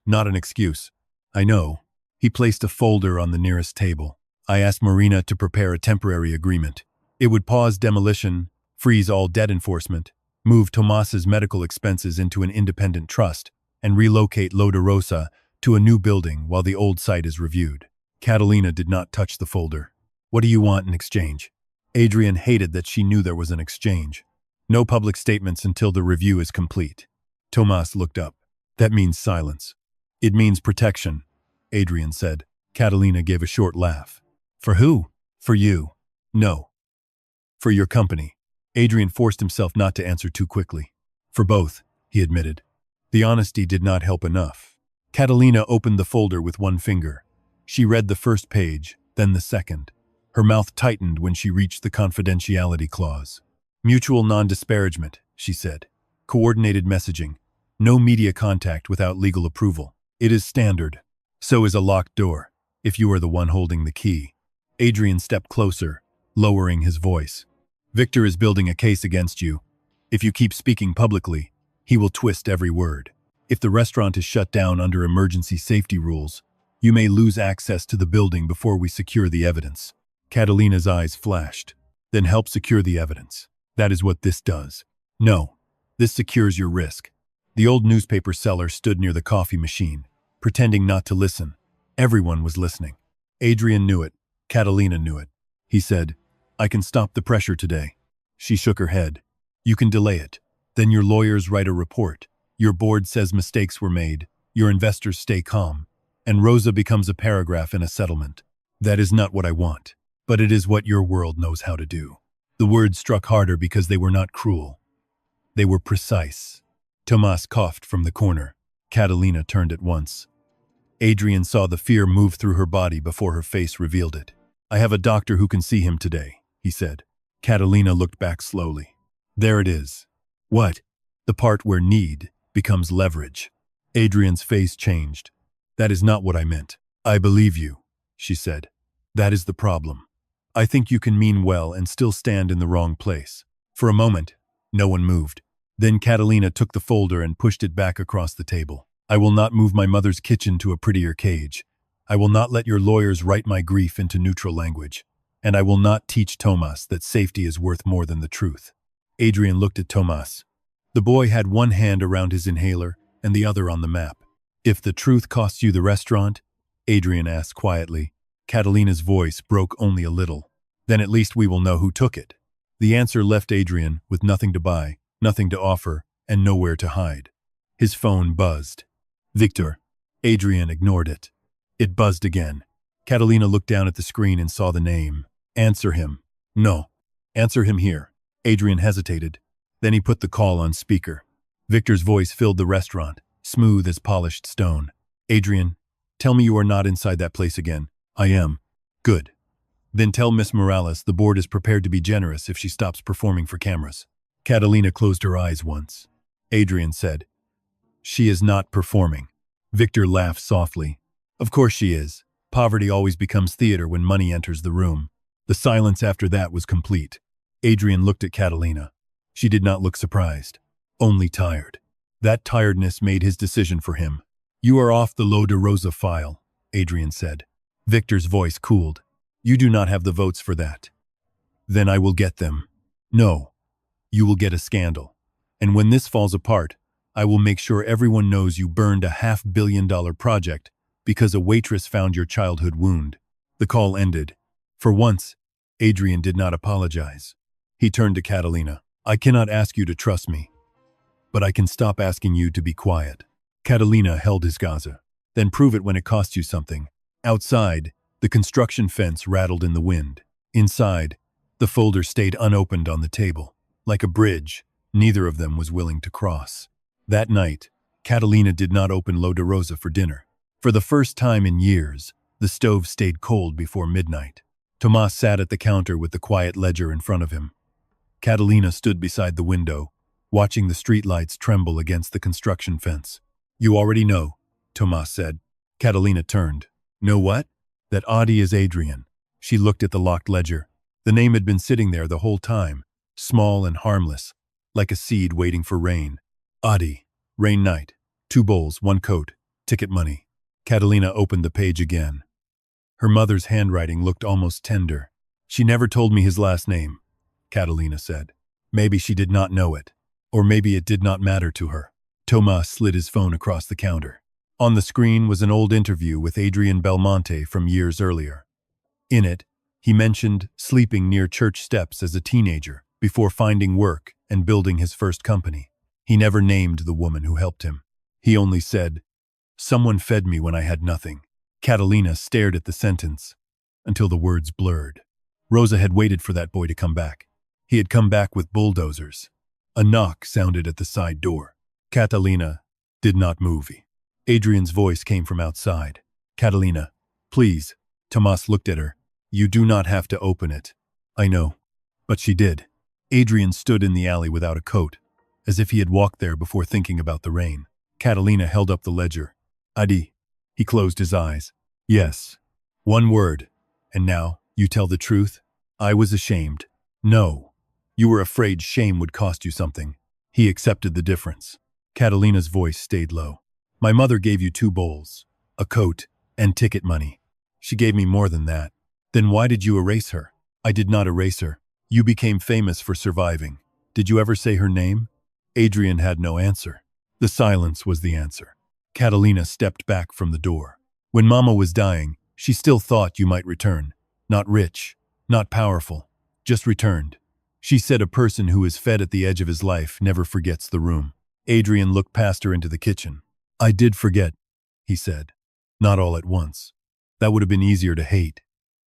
S1: not an excuse." "I know." He placed a folder on the nearest table. "I asked Marina to prepare a temporary agreement. It would pause demolition, freeze all debt enforcement, move Tomas's medical expenses into an independent trust, and relocate Loda Rosa to a new building while the old site is reviewed." Catalina did not touch the folder. "What do you want in exchange?" Adrian hated that she knew there was an exchange. "No public statements until the review is complete." Tomas looked up. "That means silence." "It means protection," Adrian said. Catalina gave a short laugh. "For who?" "For you." "No. For your company." Adrian forced himself not to answer too quickly. "For both," he admitted. The honesty did not help enough. Catalina opened the folder with one finger. She read the first page, then the second. Her mouth tightened when she reached the confidentiality clause. "Mutual non-disparagement," she said. "Coordinated messaging. No media contact without legal approval. It is standard. So is a locked door, if you are the one holding the key." Adrian stepped closer, lowering his voice. "Victor is building a case against you. If you keep speaking publicly, he will twist every word." If the restaurant is shut down under emergency safety rules, you may lose access to the building before we secure the evidence. Catalina's eyes flashed. Then help secure the evidence. That is what this does. No, this secures your risk. The old newspaper seller stood near the coffee machine, pretending not to listen. Everyone was listening. Adrian knew it. Catalina knew it. He said, I can stop the pressure today. She shook her head. You can delay it. Then your lawyers write a report. Your board says mistakes were made. Your investors stay calm. And Rosa becomes a paragraph in a settlement. That is not what I want. But it is what your world knows how to do. The words struck harder because they were not cruel. They were precise. Tomas coughed from the corner. Catalina turned at once. Adrian saw the fear move through her body before her face revealed it. I have a doctor who can see him today, he said. Catalina looked back slowly. There it is. What? The part where need becomes leverage. Adrian's face changed. That is not what I meant. I believe you, she said. That is the problem. I think you can mean well and still stand in the wrong place. For a moment, no one moved. Then Catalina took the folder and pushed it back across the table. I will not move my mother's kitchen to a prettier cage. I will not let your lawyers write my grief into neutral language. And I will not teach Tomas that safety is worth more than the truth. Adrian looked at Tomas. The boy had one hand around his inhaler and the other on the map. If the truth costs you the restaurant? Adrian asked quietly. Catalina's voice broke only a little. Then at least we will know who took it. The answer left Adrian with nothing to buy, nothing to offer, and nowhere to hide. His phone buzzed. Victor. Adrian ignored it. It buzzed again. Catalina looked down at the screen and saw the name. Answer him. No. Answer him here. Adrian hesitated. Then he put the call on speaker. Victor's voice filled the restaurant, smooth as polished stone. Adrian, tell me you are not inside that place again. I am. Good. Then tell Miss Morales the board is prepared to be generous if she stops performing for cameras. Catalina closed her eyes once. Adrian said, She is not performing. Victor laughed softly. Of course she is. Poverty always becomes theater when money enters the room. The silence after that was complete. Adrian looked at Catalina. She did not look surprised, only tired. That tiredness made his decision for him. You are off the Lo de Rosa file, Adrian said. Victor's voice cooled. You do not have the votes for that. Then I will get them. No, you will get a scandal. And when this falls apart, I will make sure everyone knows you burned a $500 million project because a waitress found your childhood wound. The call ended. For once, Adrian did not apologize. He turned to Catalina. I cannot ask you to trust me, but I can stop asking you to be quiet. Catalina held his gaza. Then prove it when it costs you something. Outside, the construction fence rattled in the wind. Inside, the folder stayed unopened on the table. Like a bridge, neither of them was willing to cross. That night, Catalina did not open Lo de Rosa for dinner. For the first time in years, the stove stayed cold before midnight. Tomas sat at the counter with the quiet ledger in front of him. Catalina stood beside the window, watching the streetlights tremble against the construction fence. You already know, Tomas said. Catalina turned. Know what? That Adi is Adrian. She looked at the locked ledger. The name had been sitting there the whole time, small and harmless, like a seed waiting for rain. Adi, rain night, 2 bowls, 1 coat, ticket money. Catalina opened the page again. Her mother's handwriting looked almost tender. She never told me his last name, Catalina said. Maybe she did not know it, or maybe it did not matter to her. Tomas slid his phone across the counter. On the screen was an old interview with Adrian Belmonte from years earlier. In it, he mentioned sleeping near church steps as a teenager before finding work and building his first company. He never named the woman who helped him. He only said, Someone fed me when I had nothing. Catalina stared at the sentence until the words blurred. Rosa had waited for that boy to come back. He had come back with bulldozers. A knock sounded at the side door. Catalina did not move. Adrian's voice came from outside. Catalina, please. Tomas looked at her. You do not have to open it. I know. But she did. Adrian stood in the alley without a coat, as if he had walked there before thinking about the rain. Catalina held up the ledger. Adi. He closed his eyes. Yes. 1 word. And now, you tell the truth? I was ashamed. No. You were afraid shame would cost you something. He accepted the difference. Catalina's voice stayed low. My mother gave you 2 bowls, a coat, and ticket money. She gave me more than that. Then why did you erase her? I did not erase her. You became famous for surviving. Did you ever say her name? Adrian had no answer. The silence was the answer. Catalina stepped back from the door. When Mama was dying, she still thought you might return. Not rich, not powerful, just returned. She said a person who is fed at the edge of his life never forgets the room. Adrian looked past her into the kitchen. I did forget, he said. Not all at once. That would have been easier to hate.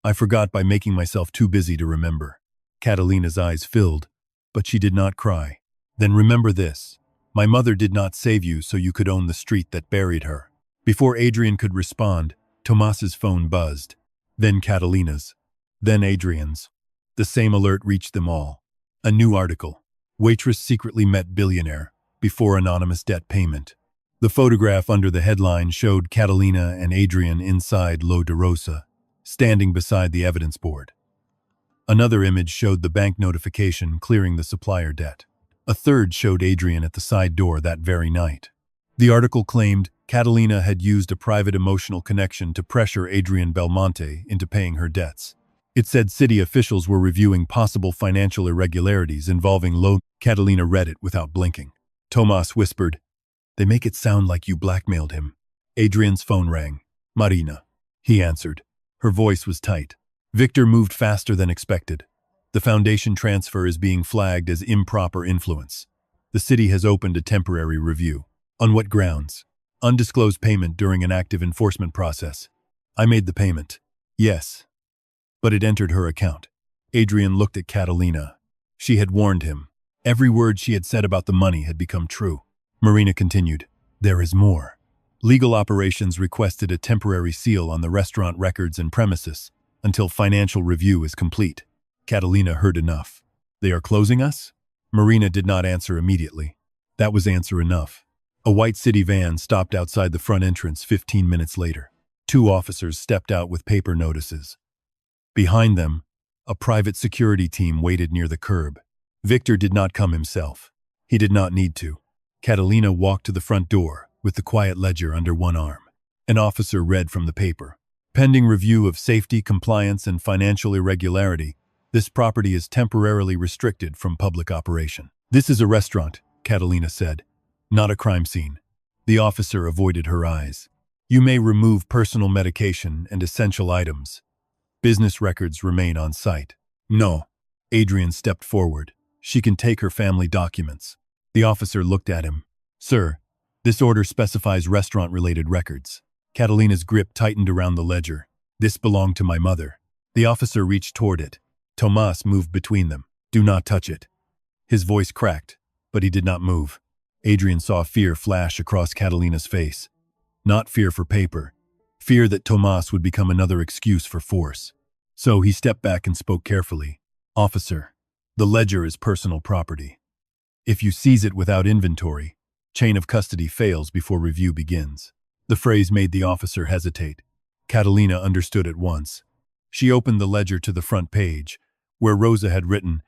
S1: I forgot by making myself too busy to remember. Catalina's eyes filled, but she did not cry. Then remember this. My mother did not save you so you could own the street that buried her. Before Adrian could respond, Tomas's phone buzzed. Then Catalina's. Then Adrian's. The same alert reached them all. A new article. Waitress secretly met billionaire before anonymous debt payment. The photograph under the headline showed Catalina and Adrian inside Lo de Rosa, standing beside the evidence board. Another image showed the bank notification clearing the supplier debt. A third showed Adrian at the side door that very night. The article claimed Catalina had used a private emotional connection to pressure Adrian Belmonte into paying her debts. It said city officials were reviewing possible financial irregularities involving Lo. Catalina read it without blinking. Tomas whispered, They make it sound like you blackmailed him. Adrian's phone rang. Marina. He answered. Her voice was tight. Victor moved faster than expected. The foundation transfer is being flagged as improper influence. The city has opened a temporary review. On what grounds? Undisclosed payment during an active enforcement process. I made the payment. Yes. But it entered her account. Adrian looked at Catalina. She had warned him. Every word she had said about the money had become true. Marina continued. There is more. Legal operations requested a temporary seal on the restaurant records and premises until financial review is complete. Catalina heard enough. They are closing us? Marina did not answer immediately. That was answer enough. A white city van stopped outside the front entrance 15 minutes later. 2 officers stepped out with paper notices. Behind them, a private security team waited near the curb. Victor did not come himself. He did not need to. Catalina walked to the front door with the quiet ledger under one arm. An officer read from the paper. Pending review of safety, compliance, and financial irregularity, this property is temporarily restricted from public operation. This is a restaurant, Catalina said, not a crime scene. The officer avoided her eyes. You may remove personal medication and essential items. Business records remain on site. No. Adrian stepped forward. She can take her family documents. The officer looked at him. Sir, this order specifies restaurant-related records. Catalina's grip tightened around the ledger. This belonged to my mother. The officer reached toward it. Tomas moved between them. Do not touch it. His voice cracked, but he did not move. Adrian saw fear flash across Catalina's face. Not fear for paper. Fear that Tomas would become another excuse for force. So he stepped back and spoke carefully. Officer, the ledger is personal property. If you seize it without inventory, chain of custody fails before review begins. The phrase made the officer hesitate. Catalina understood at once. She opened the ledger to the front page, where Rosa had written,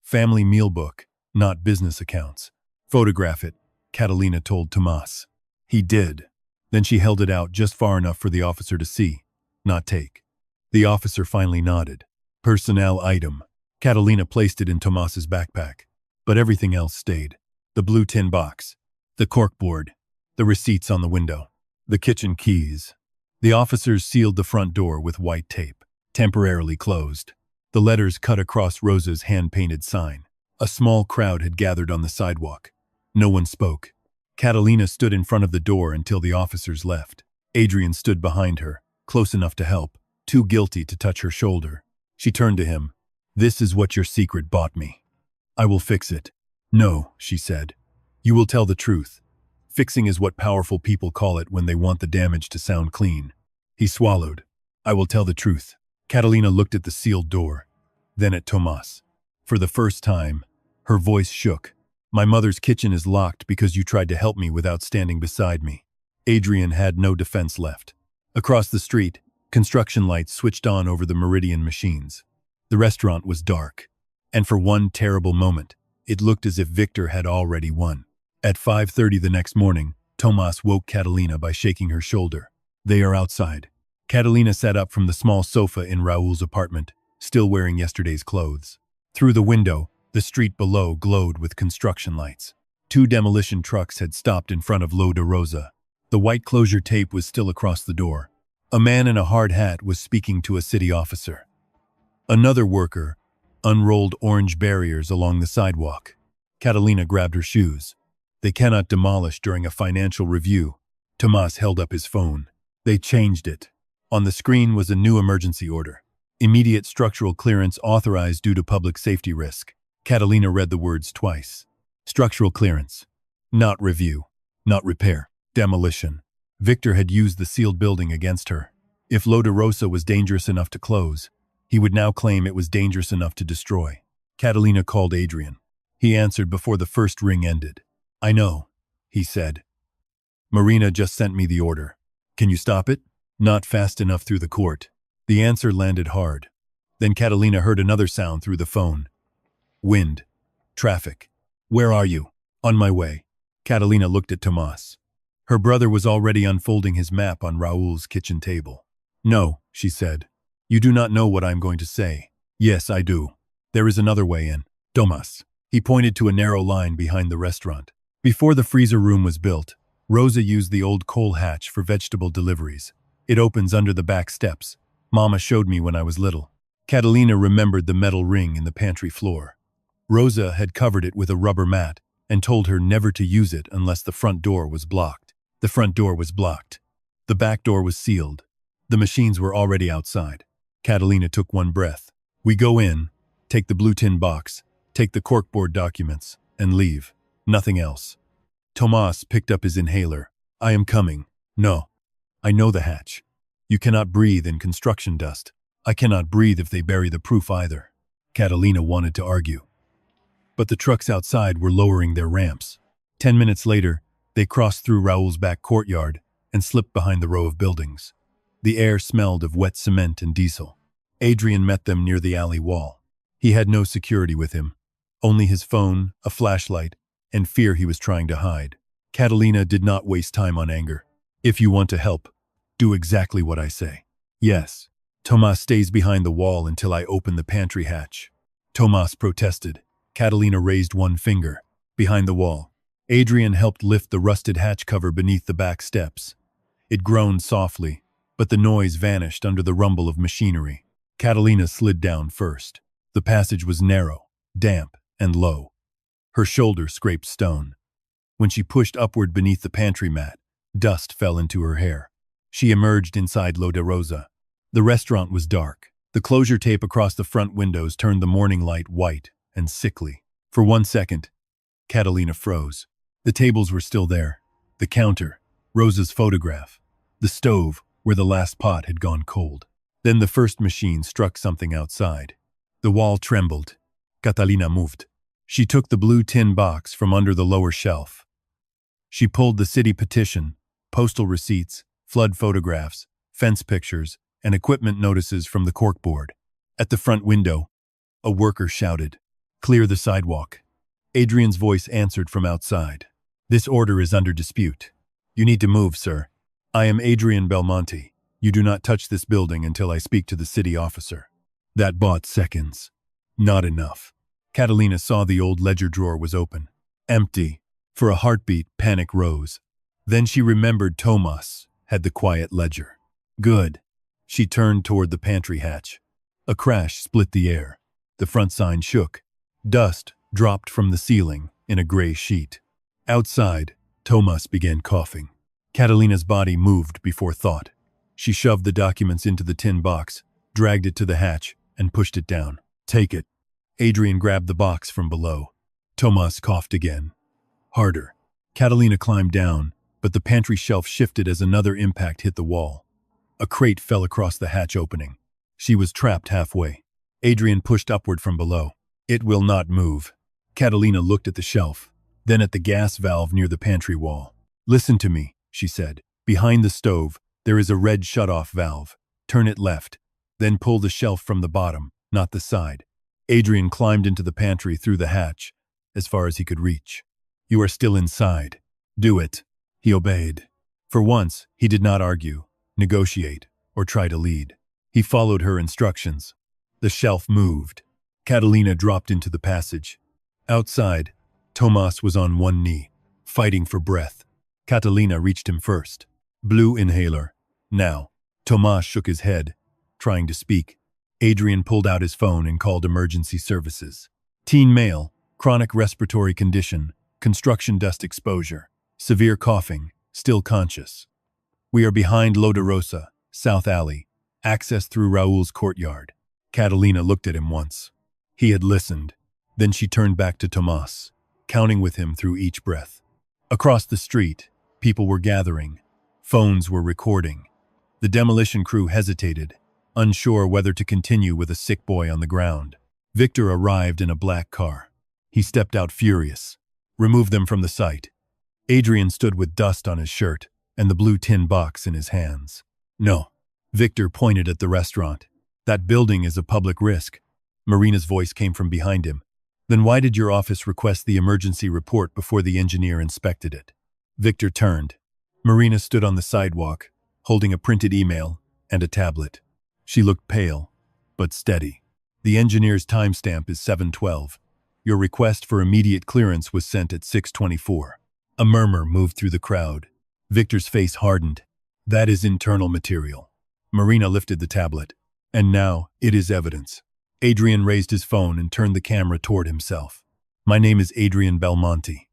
S1: Family meal book, not business accounts. Photograph it, Catalina told Tomas. He did. Then she held it out just far enough for the officer to see, not take. The officer finally nodded. Personnel item. Catalina placed it in Tomas's backpack. But everything else stayed. The blue tin box, the corkboard, the receipts on the window, the kitchen keys. The officers sealed the front door with white tape, temporarily closed. The letters cut across Rosa's hand-painted sign. A small crowd had gathered on the sidewalk. No one spoke. Catalina stood in front of the door until the officers left. Adrian stood behind her, close enough to help, too guilty to touch her shoulder. She turned to him. This is what your secret bought me. I will fix it. No, she said. You will tell the truth. Fixing is what powerful people call it when they want the damage to sound clean. He swallowed. I will tell the truth. Catalina looked at the sealed door, then at Tomas. For the first time, her voice shook. My mother's kitchen is locked because you tried to help me without standing beside me. Adrian had no defense left. Across the street, construction lights switched on over the Meridian machines. The restaurant was dark, and for one terrible moment, it looked as if Victor had already won. At 5:30 the next morning, Tomas woke Catalina by shaking her shoulder. They are outside. Catalina sat up from the small sofa in Raúl's apartment, still wearing yesterday's clothes. Through the window, the street below glowed with construction lights. 2 demolition trucks had stopped in front of Lo de Rosa. The white closure tape was still across the door. A man in a hard hat was speaking to a city officer. Another worker unrolled orange barriers along the sidewalk. Catalina grabbed her shoes. They cannot demolish during a financial review. Tomas held up his phone. They changed it. On the screen was a new emergency order. Immediate structural clearance authorized due to public safety risk. Catalina read the words twice. Structural clearance. Not review. Not repair. Demolition. Victor had used the sealed building against her. If Lo de Rosa was dangerous enough to close, he would now claim it was dangerous enough to destroy. Catalina called Adrian. He answered before the first ring ended. I know, he said. Marina just sent me the order. Can you stop it? Not fast enough through the court. The answer landed hard. Then Catalina heard another sound through the phone. Wind. Traffic. Where are you? On my way. Catalina looked at Tomas. Her brother was already unfolding his map on Raúl's kitchen table. No, she said. You do not know what I am going to say. Yes, I do. There is another way in. Tomas. He pointed to a narrow line behind the restaurant. Before the freezer room was built, Rosa used the old coal hatch for vegetable deliveries. It opens under the back steps. Mama showed me when I was little. Catalina remembered the metal ring in the pantry floor. Rosa had covered it with a rubber mat and told her never to use it unless the front door was blocked. The front door was blocked. The back door was sealed. The machines were already outside. Catalina took one breath. We go in, take the blue tin box, take the corkboard documents, and leave. Nothing else. Tomas picked up his inhaler. I am coming. No. I know the hatch. You cannot breathe in construction dust. I cannot breathe if they bury the proof either. Catalina wanted to argue. But the trucks outside were lowering their ramps. 10 minutes later, they crossed through Raúl's back courtyard and slipped behind the row of buildings. The air smelled of wet cement and diesel. Adrian met them near the alley wall. He had no security with him. Only his phone, a flashlight, and fear he was trying to hide. Catalina did not waste time on anger. If you want to help, do exactly what I say. Yes. Tomas stays behind the wall until I open the pantry hatch. Tomas protested. Catalina raised one finger. Behind the wall. Adrian helped lift the rusted hatch cover beneath the back steps. It groaned softly, but the noise vanished under the rumble of machinery. Catalina slid down first. The passage was narrow, damp, and low. Her shoulder scraped stone. When she pushed upward beneath the pantry mat, dust fell into her hair. She emerged inside Lo de Rosa. The restaurant was dark. The closure tape across the front windows turned the morning light white and sickly. For 1 second, Catalina froze. The tables were still there. The counter, Rosa's photograph, the stove where the last pot had gone cold. Then the first machine struck something outside. The wall trembled. Catalina moved. She took the blue tin box from under the lower shelf. She pulled the city petition, postal receipts, flood photographs, fence pictures, and equipment notices from the corkboard. At the front window, a worker shouted, "Clear the sidewalk." Adrian's voice answered from outside. "This order is under dispute. You need to move, sir. I am Adrian Belmonte. You do not touch this building until I speak to the city officer." That bought seconds. Not enough. Catalina saw the old ledger drawer was open. Empty. For a heartbeat, panic rose. Then she remembered Tomas had the quiet ledger. Good. She turned toward the pantry hatch. A crash split the air. The front sign shook. Dust dropped from the ceiling in a gray sheet. Outside, Tomas began coughing. Catalina's body moved before thought. She shoved the documents into the tin box, dragged it to the hatch, and pushed it down. Take it. Adrian grabbed the box from below. Tomas coughed again. Harder. Catalina climbed down, but the pantry shelf shifted as another impact hit the wall. A crate fell across the hatch opening. She was trapped halfway. Adrian pushed upward from below. It will not move. Catalina looked at the shelf, then at the gas valve near the pantry wall. Listen to me, she said. Behind the stove, there is a red shutoff valve. Turn it left, then pull the shelf from the bottom, not the side. Adrian climbed into the pantry through the hatch, as far as he could reach. You are still inside. Do it. He obeyed. For once, he did not argue, negotiate, or try to lead. He followed her instructions. The shelf moved. Catalina dropped into the passage. Outside, Tomas was on one knee, fighting for breath. Catalina reached him first. Blue inhaler. Now. Tomas shook his head, trying to speak. Adrian pulled out his phone and called emergency services. Teen male, chronic respiratory condition, construction dust exposure, severe coughing, still conscious. We are behind La Rosa, South Alley, access through Raul's courtyard. Catalina looked at him once. He had listened. Then she turned back to Tomas, counting with him through each breath. Across the street, people were gathering. Phones were recording. The demolition crew hesitated, unsure whether to continue with a sick boy on the ground. Victor arrived in a black car. He stepped out furious. Remove them from the site. Adrian stood with dust on his shirt and the blue tin box in his hands. No. Victor pointed at the restaurant. That building is a public risk. Marina's voice came from behind him. Then why did your office request the emergency report before the engineer inspected it? Victor turned. Marina stood on the sidewalk, holding a printed email and a tablet. She looked pale, but steady. The engineer's timestamp is 7:12. Your request for immediate clearance was sent at 6:24. A murmur moved through the crowd. Victor's face hardened. That is internal material. Marina lifted the tablet. And now, it is evidence. Adrian raised his phone and turned the camera toward himself. My name is Adrian Belmonte.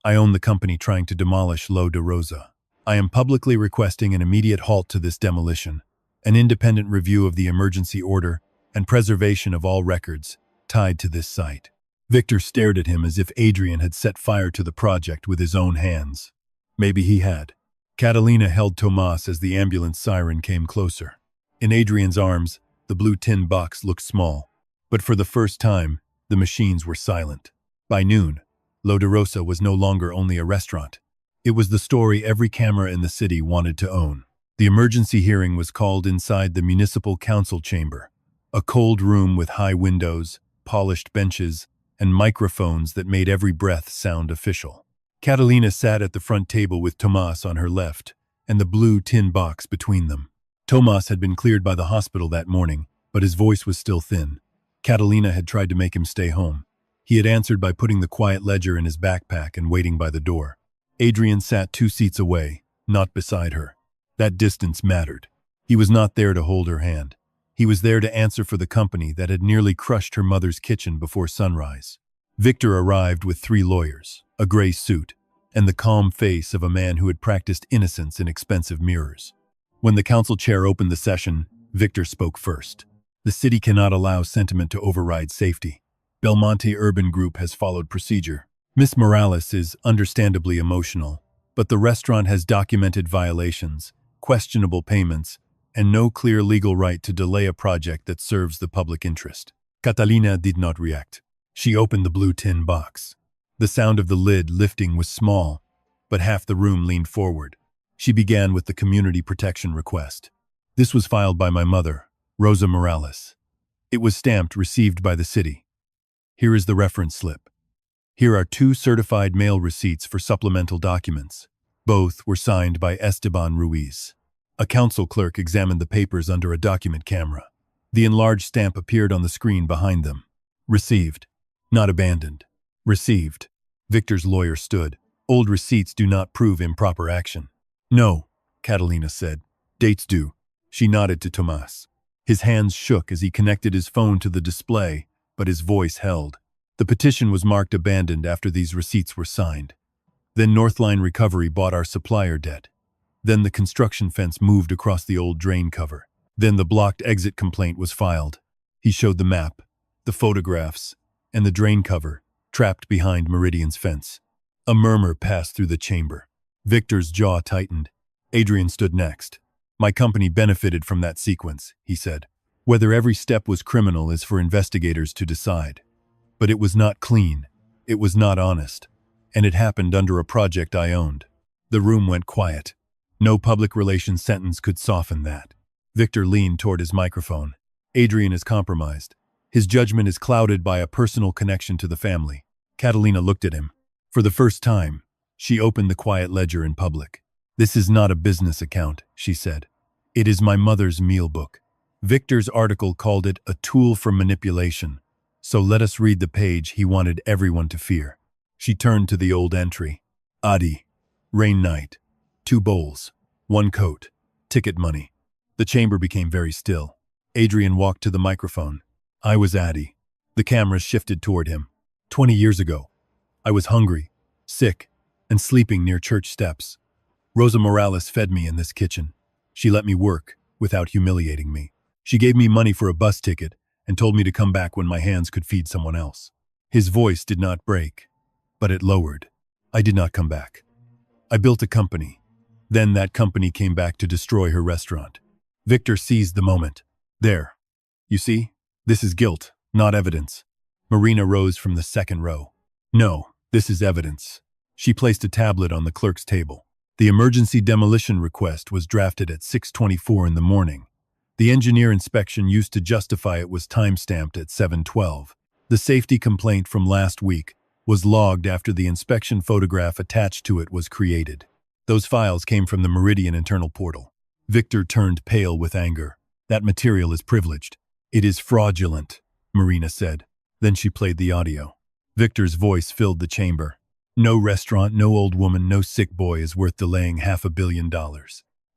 S1: I own the company trying to demolish La Rosa. I am publicly requesting an immediate halt to this demolition, an independent review of the emergency order, and preservation of all records tied to this site. Victor stared at him as if Adrian had set fire to the project with his own hands. Maybe he had. Catalina held Tomas as the ambulance siren came closer. In Adrian's arms, the blue tin box looked small, but for the first time, the machines were silent. By noon, La Rosa was no longer only a restaurant. It was the story every camera in the city wanted to own. The emergency hearing was called inside the municipal council chamber, a cold room with high windows, polished benches, and microphones that made every breath sound official. Catalina sat at the front table with Tomas on her left and the blue tin box between them. Tomas had been cleared by the hospital that morning, but his voice was still thin. Catalina had tried to make him stay home. He had answered by putting the quiet ledger in his backpack and waiting by the door. Adrian sat 2 seats away, not beside her. That distance mattered. He was not there to hold her hand. He was there to answer for the company that had nearly crushed her mother's kitchen before sunrise. Victor arrived with 3 lawyers, a gray suit, and the calm face of a man who had practiced innocence in expensive mirrors. When the council chair opened the session, Victor spoke first. The city cannot allow sentiment to override safety. Belmonte Urban Group has followed procedure. Miss Morales is understandably emotional, but the restaurant has documented violations, questionable payments, and no clear legal right to delay a project that serves the public interest. Catalina did not react. She opened the blue tin box. The sound of the lid lifting was small, but half the room leaned forward. She began with the community protection request. This was filed by my mother, Rosa Morales. It was stamped received by the city. Here is the reference slip. Here are 2 certified mail receipts for supplemental documents. Both were signed by Esteban Ruiz. A council clerk examined the papers under a document camera. The enlarged stamp appeared on the screen behind them. Received. Not abandoned. Received. Victor's lawyer stood. Old receipts do not prove improper action. No, Catalina said. Dates do. She nodded to Tomas. His hands shook as he connected his phone to the display, but his voice held. The petition was marked abandoned after these receipts were signed. Then Northline Recovery bought our supplier debt. Then the construction fence moved across the old drain cover. Then the blocked exit complaint was filed. He showed the map, the photographs, and the drain cover, trapped behind Meridian's fence. A murmur passed through the chamber. Victor's jaw tightened. Adrian stood next. My company benefited from that sequence, he said. Whether every step was criminal is for investigators to decide. But it was not clean. It was not honest. And it happened under a project I owned. The room went quiet. No public relations sentence could soften that. Victor leaned toward his microphone. Adrian is compromised. His judgment is clouded by a personal connection to the family. Catalina looked at him. For the first time, she opened the quiet ledger in public. "This is not a business account," she said. "It is my mother's meal book." Victor's article called it a tool for manipulation, so let us read the page he wanted everyone to fear. She turned to the old entry. Adi, rain night, 2 bowls, 1 coat, ticket money. The chamber became very still. Adrian walked to the microphone. "I was Adi." The cameras shifted toward him. 20 years ago, I was hungry, sick, and sleeping near church steps. Rosa Morales fed me in this kitchen. She let me work without humiliating me. She gave me money for a bus ticket and told me to come back when my hands could feed someone else. His voice did not break, but it lowered. I did not come back. I built a company. Then that company came back to destroy her restaurant. Victor seized the moment. "There. You see? This is guilt, not evidence." Marina rose from the second row. "No, this is evidence." She placed a tablet on the clerk's table. The emergency demolition request was drafted at 6:24 in the morning. The engineer inspection used to justify it was time-stamped at 7:12. The safety complaint from last week was logged after the inspection photograph attached to it was created. Those files came from the Meridian internal portal. Victor turned pale with anger. "That material is privileged." "It is fraudulent," Marina said. Then she played the audio. Victor's voice filled the chamber. "No restaurant, no old woman, no sick boy is worth delaying $500 million.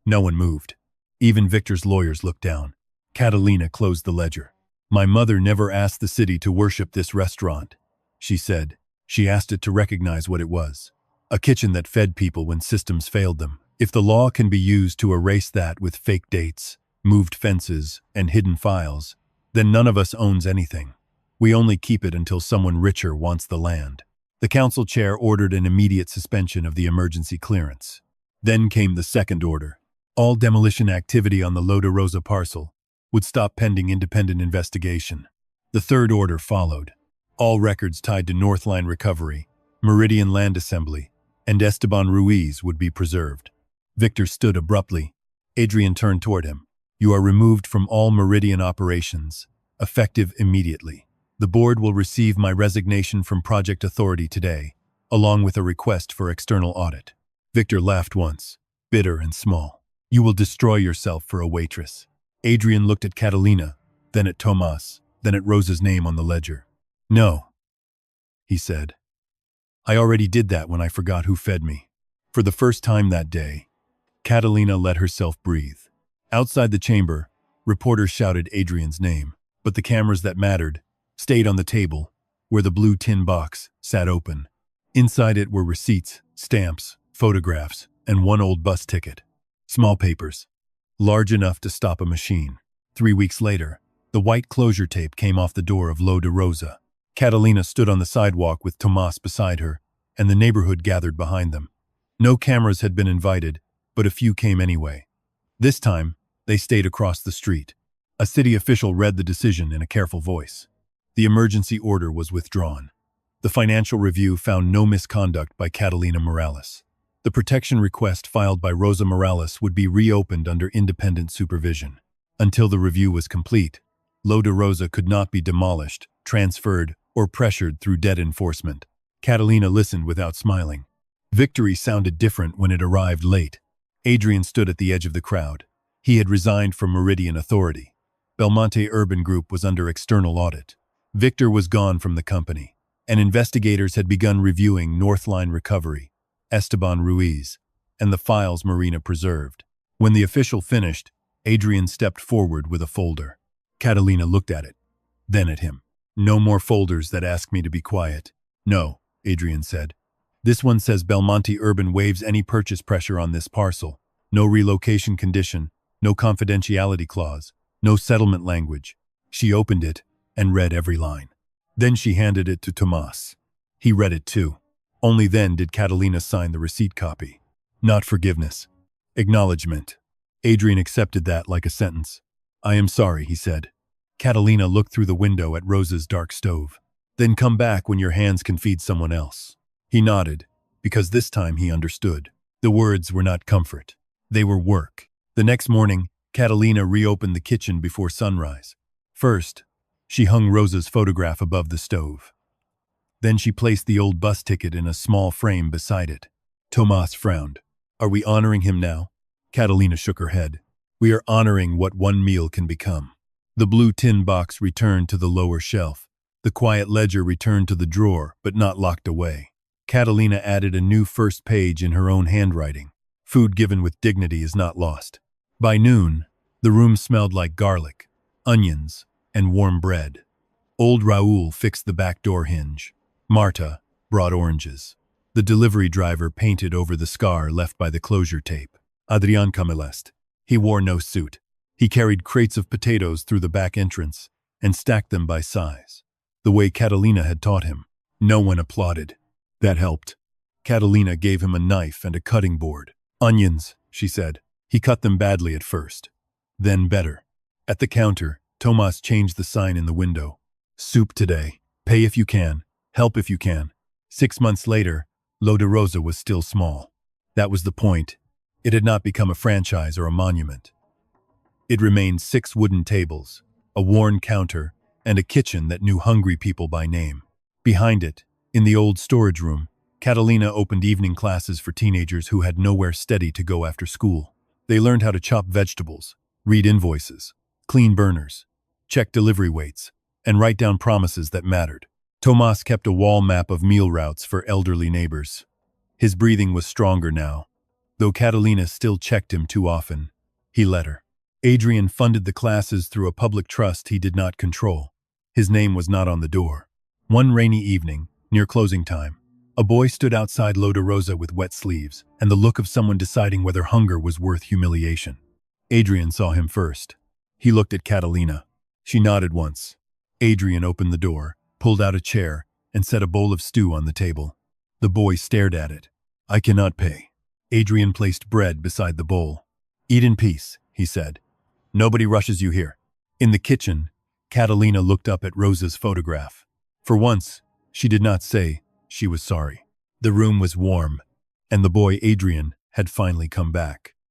S1: No one moved. Even Victor's lawyers looked down. Catalina closed the ledger. "My mother never asked the city to worship this restaurant," she said. "She asked it to recognize what it was. A kitchen that fed people when systems failed them. If the law can be used to erase that with fake dates, moved fences, and hidden files, then none of us owns anything. We only keep it until someone richer wants the land." The council chair ordered an immediate suspension of the emergency clearance. Then came the second order. All demolition activity on the Loda Rosa parcel would stop pending independent investigation. The third order followed. All records tied to Northline Recovery, Meridian Land Assembly, and Esteban Ruiz would be preserved. Victor stood abruptly. Adrian turned toward him. "You are removed from all Meridian operations, effective immediately. The board will receive my resignation from Project Authority today, along with a request for external audit." Victor laughed once, bitter and small. "You will destroy yourself for a waitress." Adrian looked at Catalina, then at Tomas, then at Rosa's name on the ledger. "No," he said. "I already did that when I forgot who fed me." For the first time that day, Catalina let herself breathe. Outside the chamber, reporters shouted Adrian's name, but the cameras that mattered stayed on the table, where the blue tin box sat open. Inside it were receipts, stamps, photographs, and one old bus ticket. Small papers, large enough to stop a machine. 3 weeks later, the white closure tape came off the door of Loda Rosa. Catalina stood on the sidewalk with Tomas beside her, and the neighborhood gathered behind them. No cameras had been invited, but a few came anyway. This time, they stayed across the street. A city official read the decision in a careful voice. The emergency order was withdrawn. The financial review found no misconduct by Catalina Morales. The protection request filed by Rosa Morales would be reopened under independent supervision. Until the review was complete, Loda Rosa could not be demolished, transferred, or pressured through debt enforcement. Catalina listened without smiling. Victory sounded different when it arrived late. Adrian stood at the edge of the crowd. He had resigned from Meridian Authority. Belmonte Urban Group was under external audit. Victor was gone from the company, and investigators had begun reviewing Northline Recovery, Esteban Ruiz, and the files Marina preserved. When the official finished, Adrian stepped forward with a folder. Catalina looked at it, then at him. "No more folders that ask me to be quiet." "No," Adrian said. "This one says Belmonte Urban waives any purchase pressure on this parcel. No relocation condition, no confidentiality clause, no settlement language." She opened it and read every line. Then she handed it to Tomas. He read it too. Only then did Catalina sign the receipt copy. Not forgiveness. Acknowledgement. Adrian accepted that like a sentence. "I am sorry," he said. Catalina looked through the window at Rosa's dark stove. "Then come back when your hands can feed someone else." He nodded, because this time he understood. The words were not comfort. They were work. The next morning, Catalina reopened the kitchen before sunrise. First, she hung Rosa's photograph above the stove. Then she placed the old bus ticket in a small frame beside it. Tomas frowned. Are we honoring him now? Catalina shook her head. We are honoring what one meal can become. The blue tin box returned to the lower shelf. The quiet ledger returned to the drawer, but not locked away. Catalina added a new first page in her own handwriting. Food given with dignity is not lost. By noon, the room smelled like garlic, onions, and warm bread. Old Raoul fixed the back door hinge. Marta brought oranges. The delivery driver painted over the scar left by the closure tape. Adrian Camelest. He wore no suit. He carried crates of potatoes through the back entrance and stacked them by size, the way Catalina had taught him. No one applauded. That helped. Catalina gave him a knife and a cutting board. Onions, she said. He cut them badly at first. Then better. At the counter, Tomas changed the sign in the window. Soup today. Pay if you can. Help if you can. 6 months later, Lo de Rosa was still small. That was the point. It had not become a franchise or a monument. It remained 6 wooden tables, a worn counter, and a kitchen that knew hungry people by name. Behind it, in the old storage room, Catalina opened evening classes for teenagers who had nowhere steady to go after school. They learned how to chop vegetables, read invoices, clean burners, check delivery weights, and write down promises that mattered. Tomas kept a wall map of meal routes for elderly neighbors. His breathing was stronger now. Though Catalina still checked him too often, he let her. Adrian funded the classes through a public trust he did not control. His name was not on the door. One rainy evening, near closing time, a boy stood outside Lo de Rosa with wet sleeves and the look of someone deciding whether hunger was worth humiliation. Adrian saw him first. He looked at Catalina. She nodded once. Adrian opened the door, pulled out a chair, and set a bowl of stew on the table. The boy stared at it. I cannot pay. Adrian placed bread beside the bowl. Eat in peace, he said. Nobody rushes you here. In the kitchen, Catalina looked up at Rosa's photograph. For once, she did not say she was sorry. The room was warm, and the boy Adrian had finally come back.